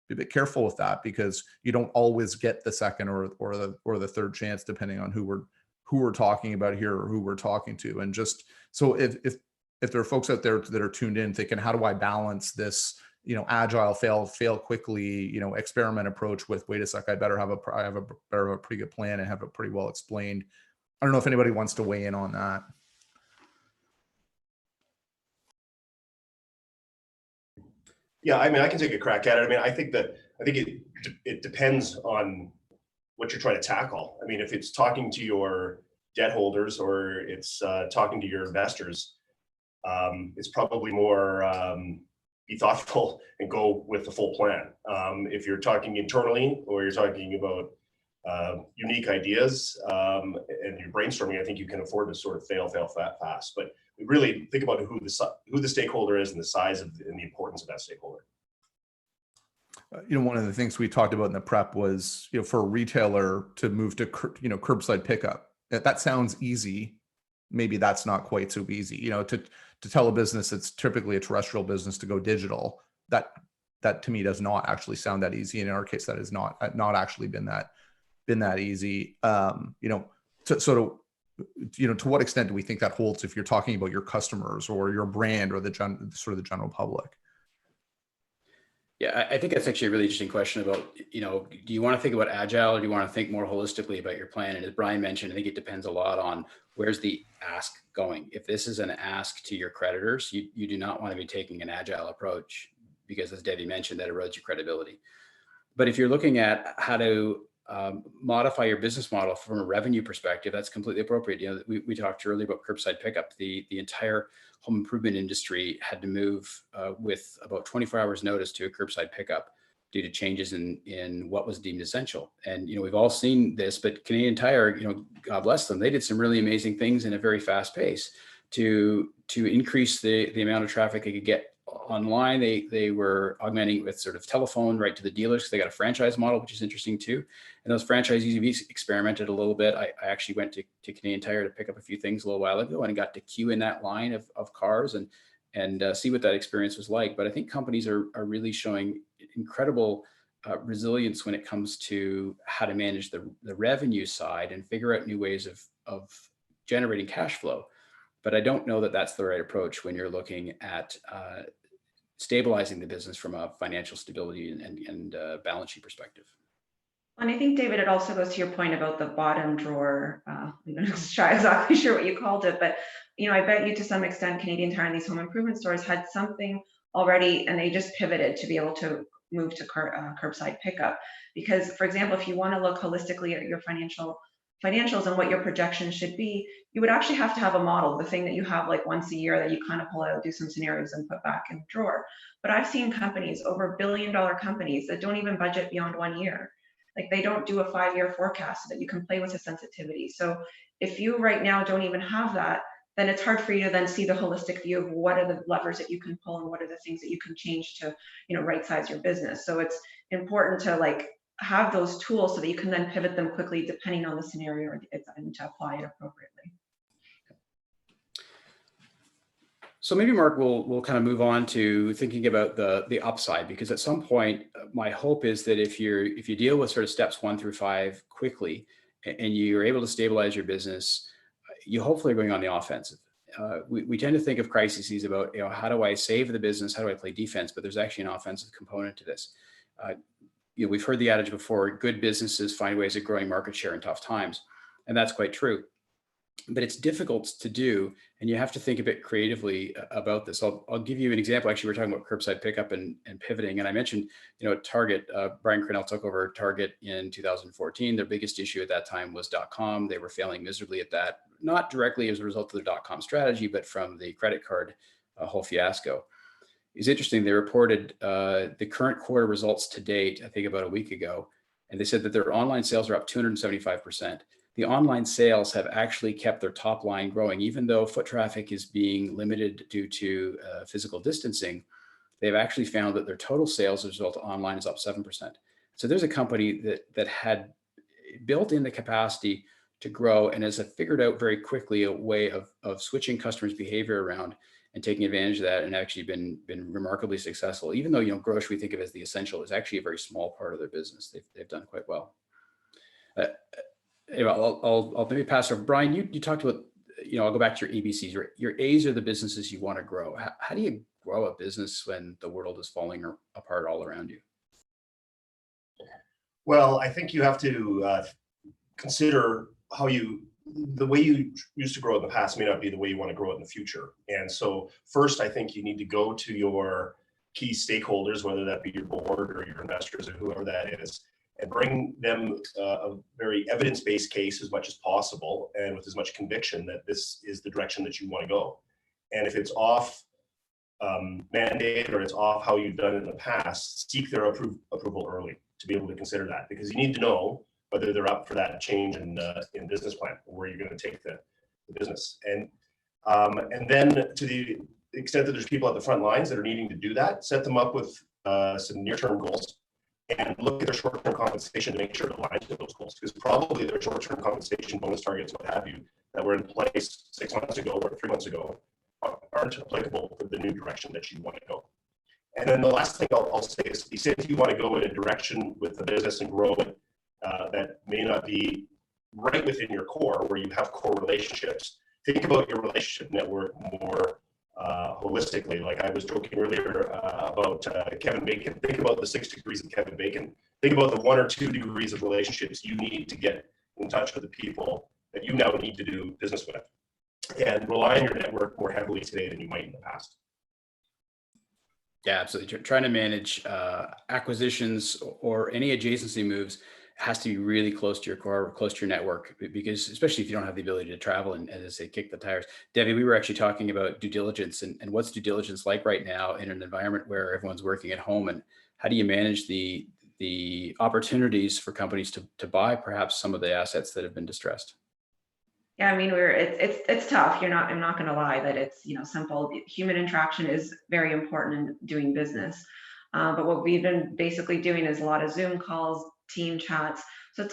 [SPEAKER 1] be a bit careful with that, because you don't always get the second or the third chance, depending on who we're talking about here or who we're talking to. And just so if there are folks out there that are tuned in thinking, how do I balance this, agile, fail quickly, experiment approach with, wait a sec, I have a pretty good plan and have it pretty well explained. I don't know if anybody wants to weigh in on that.
[SPEAKER 4] Yeah, I mean, I can take a crack at it. I mean, I think it depends on what you're trying to tackle. I mean, if it's talking to your debt holders or it's talking to your investors, it's probably more be thoughtful and go with the full plan. If you're talking internally or you're talking about unique ideas and you're brainstorming, I think you can afford to sort of fail fast. But we really think about who the stakeholder is and the size and the importance of that stakeholder.
[SPEAKER 1] One of the things we talked about in the prep was, for a retailer to move to, curbside pickup. That sounds easy. Maybe that's not quite so easy. To tell a business that's typically a terrestrial business to go digital, that to me does not actually sound that easy. And in our case, that has not actually been that easy. To what extent do we think that holds if you're talking about your customers or your brand or the general public?
[SPEAKER 3] Yeah, I think that's actually a really interesting question about, do you want to think about agile or do you want to think more holistically about your plan? And as Brian mentioned, I think it depends a lot on where's the ask going. If this is an ask to your creditors, you do not want to be taking an agile approach, because as Devi mentioned, that erodes your credibility. But if you're looking at how to modify your business model from a revenue perspective, that's completely appropriate. We talked earlier about curbside pickup. The entire home improvement industry had to move with about 24 hours notice to a curbside pickup due to changes in what was deemed essential. And we've all seen this, but Canadian Tire, God bless them, they did some really amazing things in a very fast pace to increase the amount of traffic they could get online. They were augmenting with sort of telephone right to the dealers, because they got a franchise model, which is interesting too. And those franchisees experimented a little bit. I actually went to Canadian Tire to pick up a few things a little while ago, and I got to queue in that line of cars and see what that experience was like. But I think companies are really showing incredible resilience when it comes to how to manage the revenue side and figure out new ways of generating cash flow. But I don't know that that's the right approach when you're looking at stabilizing the business from a financial stability and balance sheet perspective.
[SPEAKER 5] And I think, David, it also goes to your point about the bottom drawer. I'm not exactly sure what you called it, but I bet you to some extent Canadian Tire and these home improvement stores had something already, and they just pivoted to be able to move to curbside pickup. Because, for example, if you want to look holistically at your financials and what your projections should be, you would actually have to have a model, the thing that you have like once a year that you kind of pull out, do some scenarios and put back in the drawer. But I've seen companies, over $1 billion companies, that don't even budget beyond 1 year. Like they don't do a 5-year forecast so that you can play with the sensitivity. So if you right now don't even have that, then it's hard for you to then see the holistic view of what are the levers that you can pull and what are the things that you can change to, right size your business. So it's important to have those tools so that you can then pivot them quickly depending on the scenario and to apply it appropriately.
[SPEAKER 3] So maybe, Mark, we'll kind of move on to thinking about the upside, because at some point, my hope is that if you deal with sort of steps 1 through 5 quickly, and you're able to stabilize your business, you hopefully are going on the offensive. We tend to think of crises about, how do I save the business? How do I play defense? But there's actually an offensive component to this. We've heard the adage before, good businesses find ways of growing market share in tough times. And that's quite true. But it's difficult to do, and you have to think a bit creatively about this. I'll give you an example. Actually, we're talking about curbside pickup and pivoting, and I mentioned, Target. Brian Cornell took over Target in 2014. Their biggest issue at that time was .com. They were failing miserably at that, not directly as a result of their .com strategy, but from the credit card whole fiasco. It's interesting. They reported the current quarter results to date, I think about a week ago, and they said that their online sales are up 275%. The online sales have actually kept their top line growing, even though foot traffic is being limited due to physical distancing. They've actually found that their total sales as a result of online is up 7%. So there's a company that had built in the capacity to grow and has figured out very quickly a way of switching customers' behavior around and taking advantage of that, and actually been remarkably successful. Even though grocery, we think of as the essential, is actually a very small part of their business. They've done quite well. Anyway, I'll maybe pass over. Brian, you talked about, I'll go back to your ABCs. Your A's are the businesses you want to grow. How do you grow a business when the world is falling apart all around you?
[SPEAKER 4] Well, I think you have to consider the way you used to grow in the past may not be the way you want to grow it in the future. And so first, I think you need to go to your key stakeholders, whether that be your board or your investors or whoever that is, and bring them a very evidence-based case as much as possible and with as much conviction that this is the direction that you want to go. And if it's off mandate or it's off how you've done it in the past, seek their approval early to be able to consider that, because you need to know whether they're up for that change in business plan or where you're going to take the business. And then to the extent that there's people at the front lines that are needing to do that, set them up with some near-term goals and look at their short-term compensation to make sure it aligns with those goals, because probably their short-term compensation, bonus targets, what have you, that were in place 6 months ago or 3 months ago aren't applicable for the new direction that you want to go. And then the last thing I'll say is, if you want to go in a direction with the business and grow it that may not be right within your core, where you have core relationships, think about your relationship network more holistically. Like I was joking earlier about Kevin Bacon. Think about the 6 degrees of Kevin Bacon. Think about the 1 or 2 degrees of relationships you need to get in touch with the people that you now need to do business with, and rely on your network more heavily today than you might in the past.
[SPEAKER 3] Yeah, absolutely. Trying to manage acquisitions or any adjacency moves has to be really close to your core, close to your network, because especially if you don't have the ability to travel and, as I say, kick the tires. Devi, we were actually talking about due diligence and what's due diligence like right now in an environment where everyone's working at home, and how do you manage the opportunities for companies to buy perhaps some of the assets that have been distressed?
[SPEAKER 5] Yeah, I mean, it's tough. I'm not going to lie that it's simple. Human interaction is very important in doing business, but what we've been basically doing is a lot of Zoom calls, team chats. So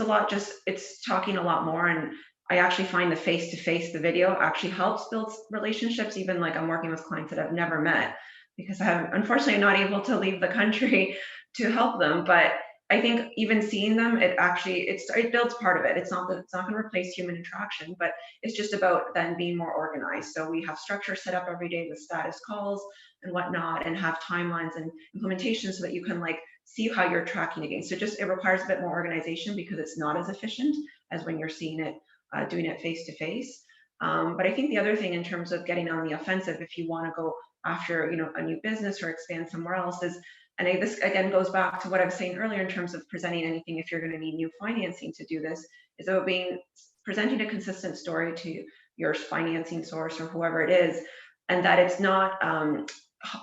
[SPEAKER 5] it's talking a lot more, and I actually find the face-to-face, the video actually helps build relationships. Even like I'm working with clients that I've never met because I'm unfortunately not able to leave the country to help them, but I think even seeing them, it builds part of it. It's not going to replace human interaction, but it's just about then being more organized. So we have structure set up every day with status calls and whatnot, and have timelines and implementation so that you can like see how you're tracking against. So it requires a bit more organization because it's not as efficient as when you're seeing it, doing it face to face. But I think the other thing in terms of getting on the offensive, if you want to go after, a new business or expand somewhere else, is, and this again goes back to what I was saying earlier in terms of presenting anything. If you're going to need new financing to do this, is about presenting a consistent story to your financing source or whoever it is, and that it's not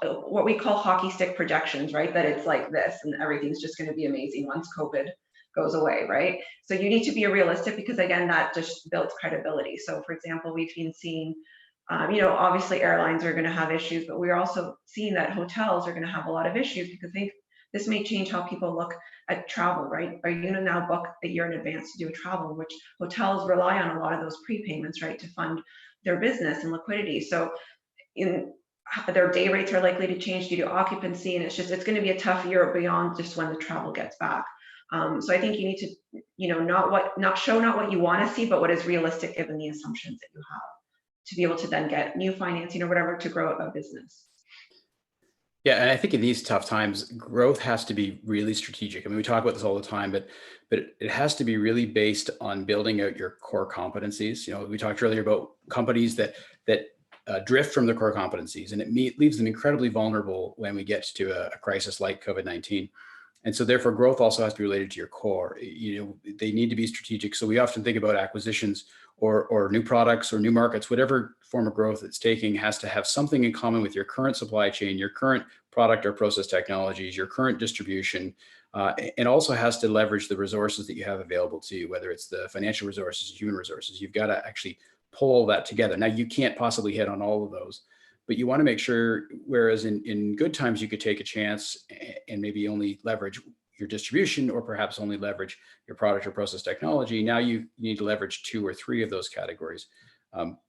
[SPEAKER 5] what we call hockey stick projections, right? That it's like this and everything's just going to be amazing once COVID goes away, right? So you need to be realistic, because again, that just builds credibility. So for example, we've been seeing, obviously airlines are going to have issues, but we're also seeing that hotels are going to have a lot of issues, because this may change how people look at travel, right? Are you going to now book a year in advance to do a travel, which hotels rely on a lot of those prepayments, right, to fund their business and liquidity. So their day rates are likely to change due to occupancy, and it's going to be a tough year beyond just when the travel gets back. So I think you need to, not what you want to see, but what is realistic given the assumptions that you have, to be able to then get new financing or whatever to grow a business.
[SPEAKER 3] Yeah, and I think in these tough times, growth has to be really strategic. I mean, we talk about this all the time, but it has to be really based on building out your core competencies. We talked earlier about companies that drift from their core competencies, and it leaves them incredibly vulnerable when we get to a crisis like COVID-19. And so therefore growth also has to be related to your core. They need to be strategic. So we often think about acquisitions or new products or new markets. Whatever form of growth it's taking has to have something in common with your current supply chain, your current product or process technologies, your current distribution, and also has to leverage the resources that you have available to you, whether it's the financial resources, human resources. You've got to actually pull all that together. Now, you can't possibly hit on all of those, but you want to make sure, whereas in good times you could take a chance and maybe only leverage your distribution, or perhaps only leverage your product or process technology, now you need to leverage 2 or 3 of those categories.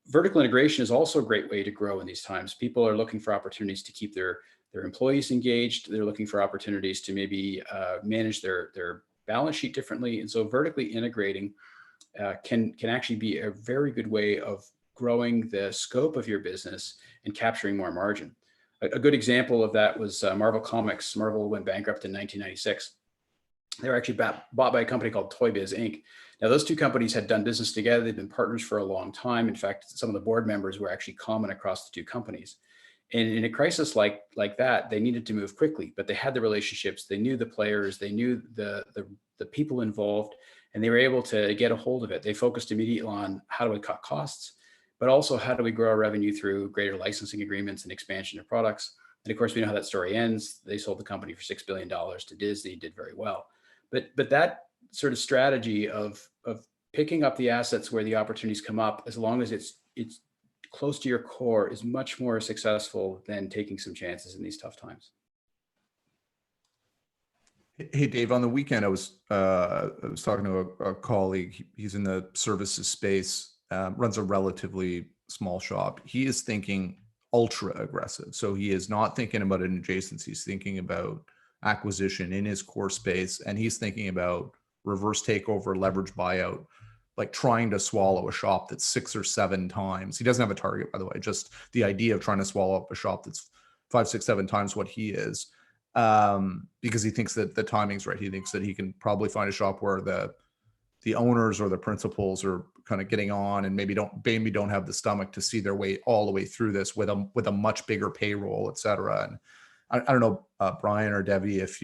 [SPEAKER 3] Vertical integration is also a great way to grow in these times. People are looking for opportunities to keep their employees engaged. They're looking for opportunities to maybe manage their balance sheet differently. And so vertically integrating can actually be a very good way of growing the scope of your business and capturing more margin. A good example of that was Marvel Comics. Marvel went bankrupt in 1996. They were actually bought by a company called Toy Biz Inc. Now, those 2 companies had done business together. They'd been partners for a long time. In fact, some of the board members were actually common across the 2 companies. And in a crisis like that, they needed to move quickly, but they had the relationships. They knew the players. They knew the people involved, and they were able to get a hold of it. They focused immediately on how do we cut costs, but also how do we grow our revenue through greater licensing agreements and expansion of products. And of course, we know how that story ends. They sold the company for $6 billion to Disney, did very well. But that sort of strategy of picking up the assets where the opportunities come up, as long as it's close to your core, is much more successful than taking some chances in these tough times.
[SPEAKER 1] Hey, Dave, on the weekend, I was talking to a colleague. He's in the services space, runs a relatively small shop. He is thinking ultra aggressive. So he is not thinking about an adjacency. He's thinking about acquisition in his core space. And he's thinking about reverse takeover, leverage buyout, like trying to swallow a shop that's 6 or 7 times. He doesn't have a target, by the way, just the idea of trying to swallow up a shop that's 5, 6, 7 times what he is. Because he thinks that the timing's right. He thinks that he can probably find a shop where the owners or the principals are kind of getting on and maybe don't have the stomach to see their way all the way through this with a much bigger payroll, et cetera. And I don't know, Brian or Devi, if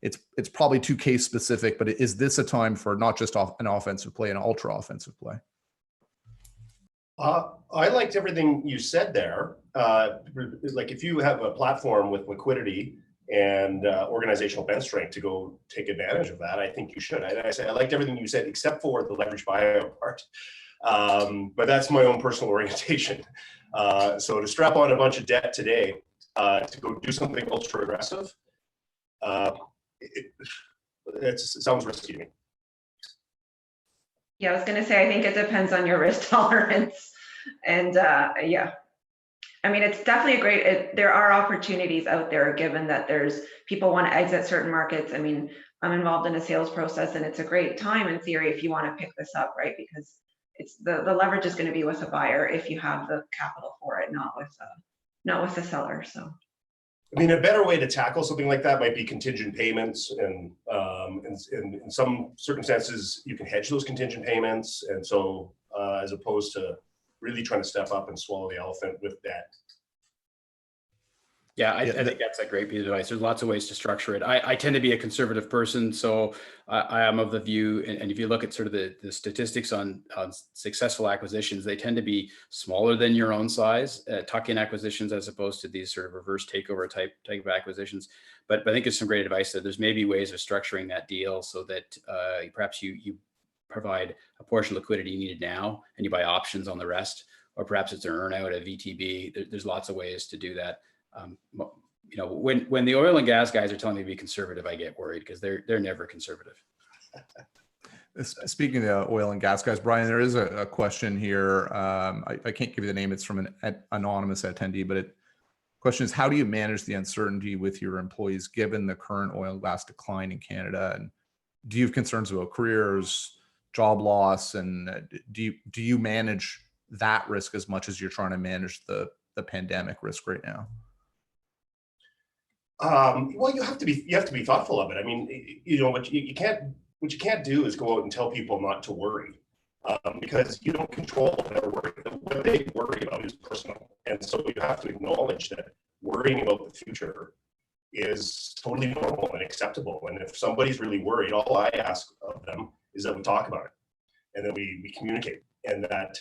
[SPEAKER 1] it's probably too case specific, but is this a time for not just an offensive play, an ultra offensive play?
[SPEAKER 4] I liked everything you said there. Like if you have a platform with liquidity and organizational bench strength to go take advantage of that, I think you should. I liked everything you said except for the leverage buyout part. But that's my own personal orientation. So to strap on a bunch of debt today to go do something ultra aggressive, it sounds risky to me.
[SPEAKER 5] Yeah, I was going to say, I think it depends on your risk tolerance. And yeah, I mean, it's definitely there are opportunities out there, given that there's people want to exit certain markets. I mean, I'm involved in a sales process, and it's a great time in theory if you want to pick this up, right? Because it's the leverage is going to be with a buyer if you have the capital for it, not with the seller. So.
[SPEAKER 4] I mean, a better way to tackle something like that might be contingent payments, and in some circumstances, you can hedge those contingent payments. And so, as opposed to really trying to step up and swallow the elephant with debt.
[SPEAKER 3] Yeah, I think that's a great piece of advice. There's lots of ways to structure it. I tend to be a conservative person, so I am of the view, and if you look at sort of the statistics on successful acquisitions, they tend to be smaller than your own size, tuck-in acquisitions, as opposed to these sort of reverse takeover type of acquisitions. But I think there's some great advice that there's maybe ways of structuring that deal so that perhaps you provide a portion of liquidity needed now, and you buy options on the rest, or perhaps it's an earn-out, a VTB. There's lots of ways to do that. You know, when the oil and gas guys are telling me to be conservative, I get worried, because they're never conservative.
[SPEAKER 1] Speaking of the oil and gas guys, Brian, there is a question here. I can't give you the name. It's from an anonymous attendee, but question is, how do you manage the uncertainty with your employees given the current oil and gas decline in Canada? And do you have concerns about careers, job loss, and do you manage that risk as much as you're trying to manage the pandemic risk right now?
[SPEAKER 4] Well, you have to be thoughtful of it. I mean, you know, what you can't do is go out and tell people not to worry, because you don't control their worry. What they worry about is personal, and so you have to acknowledge that worrying about the future is totally normal and acceptable. And if somebody's really worried, all I ask of them is that we talk about it, and that we communicate, and that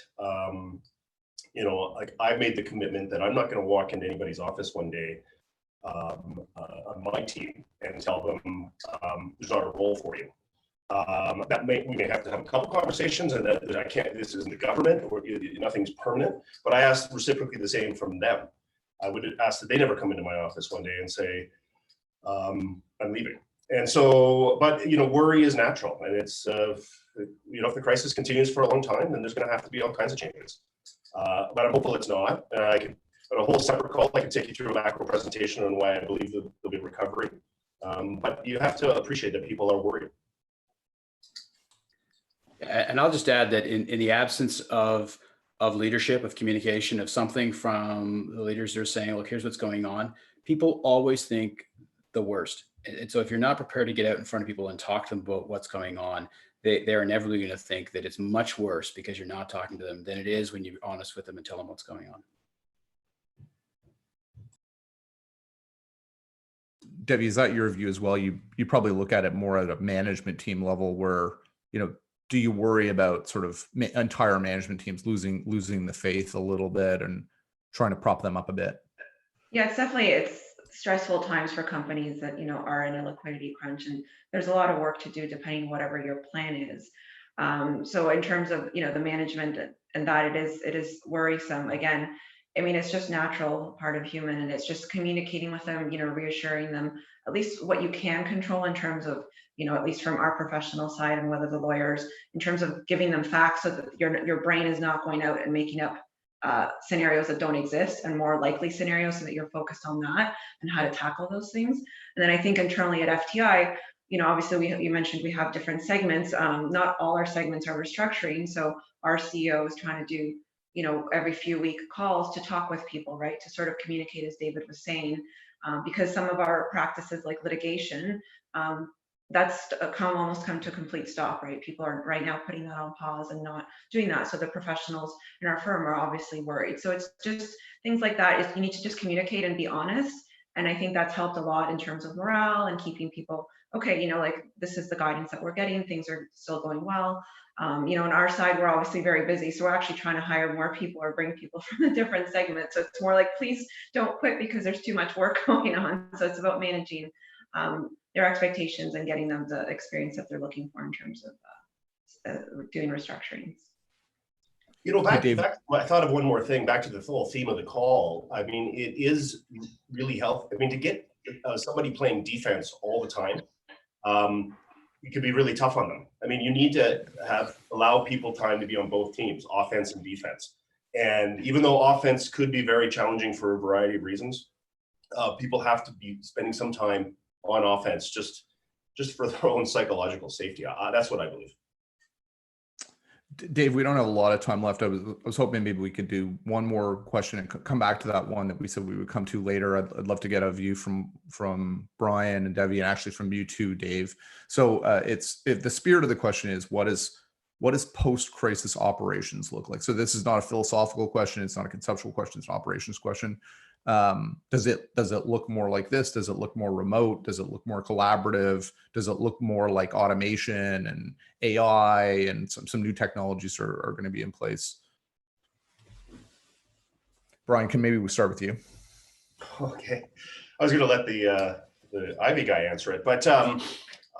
[SPEAKER 4] you know, like, I've made the commitment that I'm not going to walk into anybody's office one day on my team and tell them there's not a role for you. We may have to have a couple conversations, and that I can't. This isn't the government, or nothing's permanent. But I ask reciprocally the same from them. I would ask that they never come into my office one day and say, "I'm leaving." And so, but you know, worry is natural, and it's you know, if the crisis continues for a long time, then there's going to have to be all kinds of changes. But I'm hopeful it's not. I could, on a whole separate call, I can take you through a macro presentation on why I believe there'll be recovery. But you have to appreciate that people are worried.
[SPEAKER 3] And I'll just add that in the absence of leadership, of communication, of something from the leaders that are saying, look, here's what's going on, people always think the worst. And so if you're not prepared to get out in front of people and talk to them about what's going on, they're inevitably going to think that it's much worse because you're not talking to them than it is when you're honest with them and tell them what's going on.
[SPEAKER 1] Devi, is that your view as well? You probably look at it more at a management team level, where, you know, do you worry about sort of entire management teams losing the faith a little bit and trying to prop them up a bit?
[SPEAKER 5] Yeah, it's stressful times for companies that, you know, are in a liquidity crunch, and there's a lot of work to do depending whatever your plan is. So in terms of, you know, the management and that, it is worrisome. Again, I mean, it's just natural part of human, and it's just communicating with them, you know, reassuring them at least what you can control in terms of, you know, at least from our professional side, and whether the lawyers, in terms of giving them facts so that your brain is not going out and making up scenarios that don't exist, and more likely scenarios, so that you're focused on that and how to tackle those things. And then I think internally at FTI, you know, obviously you mentioned we have different segments. Not all our segments are restructuring. So our CEO is trying to do, you know, every few week calls to talk with people, right? To sort of communicate, as David was saying, because some of our practices like litigation, that's almost come to a complete stop, right? People are right now putting that on pause and not doing that. So the professionals in our firm are obviously worried. So it's just things like that. Is you need to just communicate and be honest. And I think that's helped a lot in terms of morale and keeping people, okay, you know, like, this is the guidance that we're getting. Things are still going well. You know, on our side, we're obviously very busy. So we're actually trying to hire more people or bring people from the different segments. So it's more like, please don't quit because there's too much work going on. So it's about managing their expectations and getting them the experience that they're looking for in terms of doing restructurings.
[SPEAKER 4] You know, back, I thought of one more thing, back to the whole theme of the call. I mean, it is really helpful. I mean, to get somebody playing defense all the time, it could be really tough on them. I mean, you need to allow people time to be on both teams, offense and defense. And even though offense could be very challenging for a variety of reasons, people have to be spending some time on offense just for their own psychological safety. That's what I believe.
[SPEAKER 1] Dave, we don't have a lot of time left. I was hoping maybe we could do one more question and come back to that one that we said we would come to later. I'd love to get a view from Brian and Devi, and actually from you too, Dave. So the spirit of the question is, what does post-crisis operations look like? So this is not a philosophical question. It's not a conceptual question. It's an operations question. Does it look more like this? Does it look more remote? Does it look more collaborative? Does it look more like automation and AI and some new technologies are going to be in place? Brian, maybe we start with you?
[SPEAKER 4] Okay, I was going to let the Ivey guy answer it, but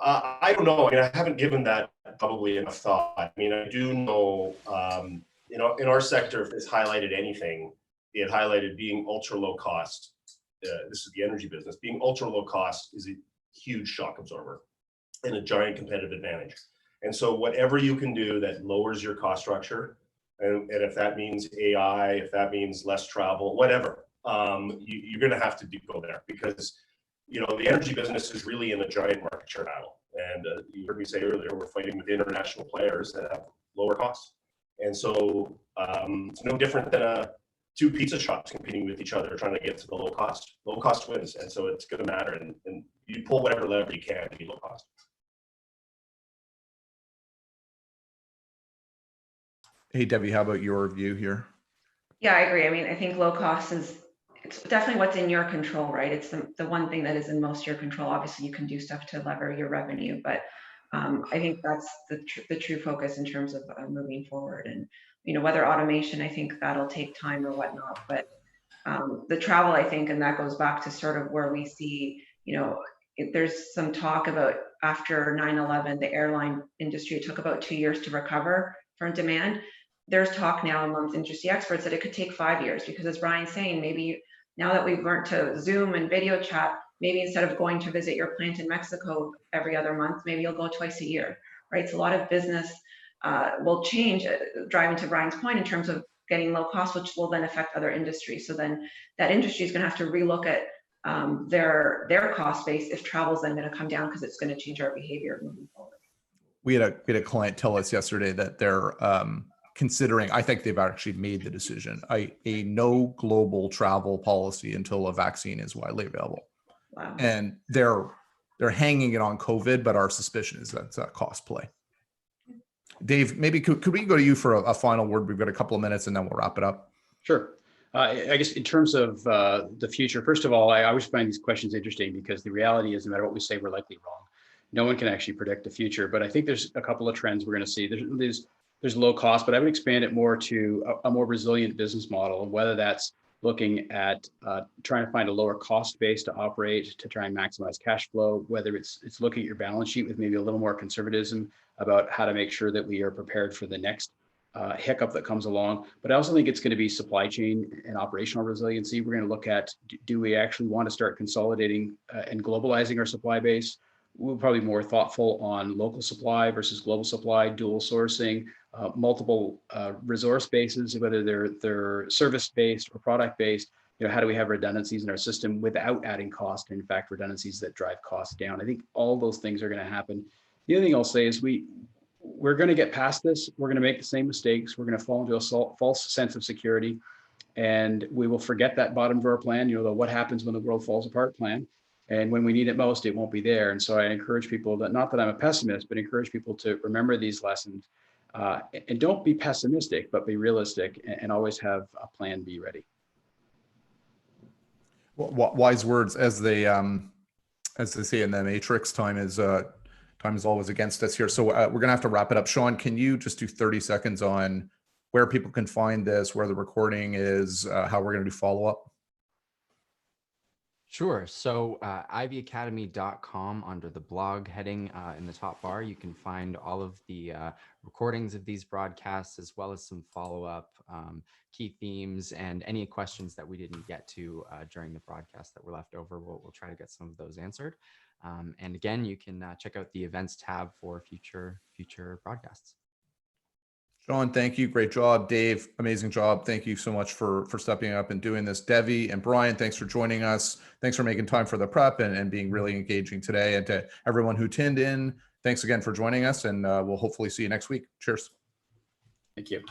[SPEAKER 4] I don't know. I mean, I haven't given that probably enough thought. I mean, I do know, in our sector, if it's highlighted anything, it highlighted being ultra low cost. This is the energy business. Being ultra low cost is a huge shock absorber and a giant competitive advantage. And so whatever you can do that lowers your cost structure, and if that means AI, if that means less travel, whatever, you're going to have to go there, because the energy business is really in a giant market share battle. And you heard me say earlier, we're fighting with international players that have lower costs. And so it's no different than two pizza shops competing with each other, trying to get to the low cost. Low cost wins. And so it's going to matter. And you pull whatever lever you can to be low cost.
[SPEAKER 1] Hey, Debbie, how about your view here?
[SPEAKER 5] Yeah, I agree. I mean, I think low cost it's definitely what's in your control, right? It's the one thing that is in most of your control. Obviously, you can do stuff to lever your revenue, but I think that's the true focus in terms of moving forward. And whether automation, I think that'll take time or whatnot. But the travel, I think, and that goes back to sort of where we see, there's some talk about after 9/11, the airline industry took about 2 years to recover from demand. There's talk now amongst industry experts that it could take 5 years, because as Brian's saying, maybe now that we've learned to Zoom and video chat, maybe instead of going to visit your plant in Mexico every other month, maybe you'll go twice a year, right? So a lot of business will change, driving to Brian's point in terms of getting low cost, which will then affect other industries. So then that industry is going to have to relook at their cost base if travel is then going to come down, because it's going to change our behavior moving forward.
[SPEAKER 1] We had a client tell us yesterday that they're considering, I think they've actually made the decision, a no global travel policy until a vaccine is widely available.
[SPEAKER 5] Wow.
[SPEAKER 1] And they're hanging it on COVID, but our suspicion is that's a cost play. Dave, maybe could we go to you for a final word? We've got a couple of minutes and then we'll wrap it up.
[SPEAKER 3] Sure. I guess in terms of the future, first of all, I always find these questions interesting, because the reality is no matter what we say, we're likely wrong. No one can actually predict the future, but I think there's a couple of trends we're going to see. There's low cost, but I would expand it more to a more resilient business model, whether that's looking at trying to find a lower cost base to operate to try and maximize cash flow, whether it's looking at your balance sheet with maybe a little more conservatism about how to make sure that we are prepared for the next hiccup that comes along. But I also think it's going to be supply chain and operational resiliency. We're going to look at, do we actually want to start consolidating and globalizing our supply base? We're probably more thoughtful on local supply versus global supply, dual sourcing, multiple resource bases, whether they're service-based or product-based. How do we have redundancies in our system without adding cost? And in fact, redundancies that drive costs down. I think all those things are going to happen. The other thing I'll say is we're going to get past this. We're going to make the same mistakes. We're going to fall into a false sense of security, and we will forget that bottom drawer plan, the what happens when the world falls apart plan. And when we need it most, it won't be there. And so I encourage people that, not that I'm a pessimist, but encourage people to remember these lessons and don't be pessimistic, but be realistic and always have a plan B ready.
[SPEAKER 1] Well, wise words, as they say in the Matrix. Time is always against us here. So we're gonna have to wrap it up. Sean, can you just do 30 seconds on where people can find this, where the recording is, how we're gonna do follow up?
[SPEAKER 2] Sure. So iveyacademy.com, under the blog heading in the top bar, you can find all of the recordings of these broadcasts, as well as some follow-up key themes and any questions that we didn't get to during the broadcast that were left over. We'll try to get some of those answered. And again, you can check out the events tab for future broadcasts.
[SPEAKER 1] Sean, thank you. Great job. Dave, amazing job. Thank you so much for stepping up and doing this. Devi and Brian, thanks for joining us. Thanks for making time for the prep and being really engaging today. And to everyone who tuned in, thanks again for joining us, and we'll hopefully see you next week. Cheers.
[SPEAKER 3] Thank you.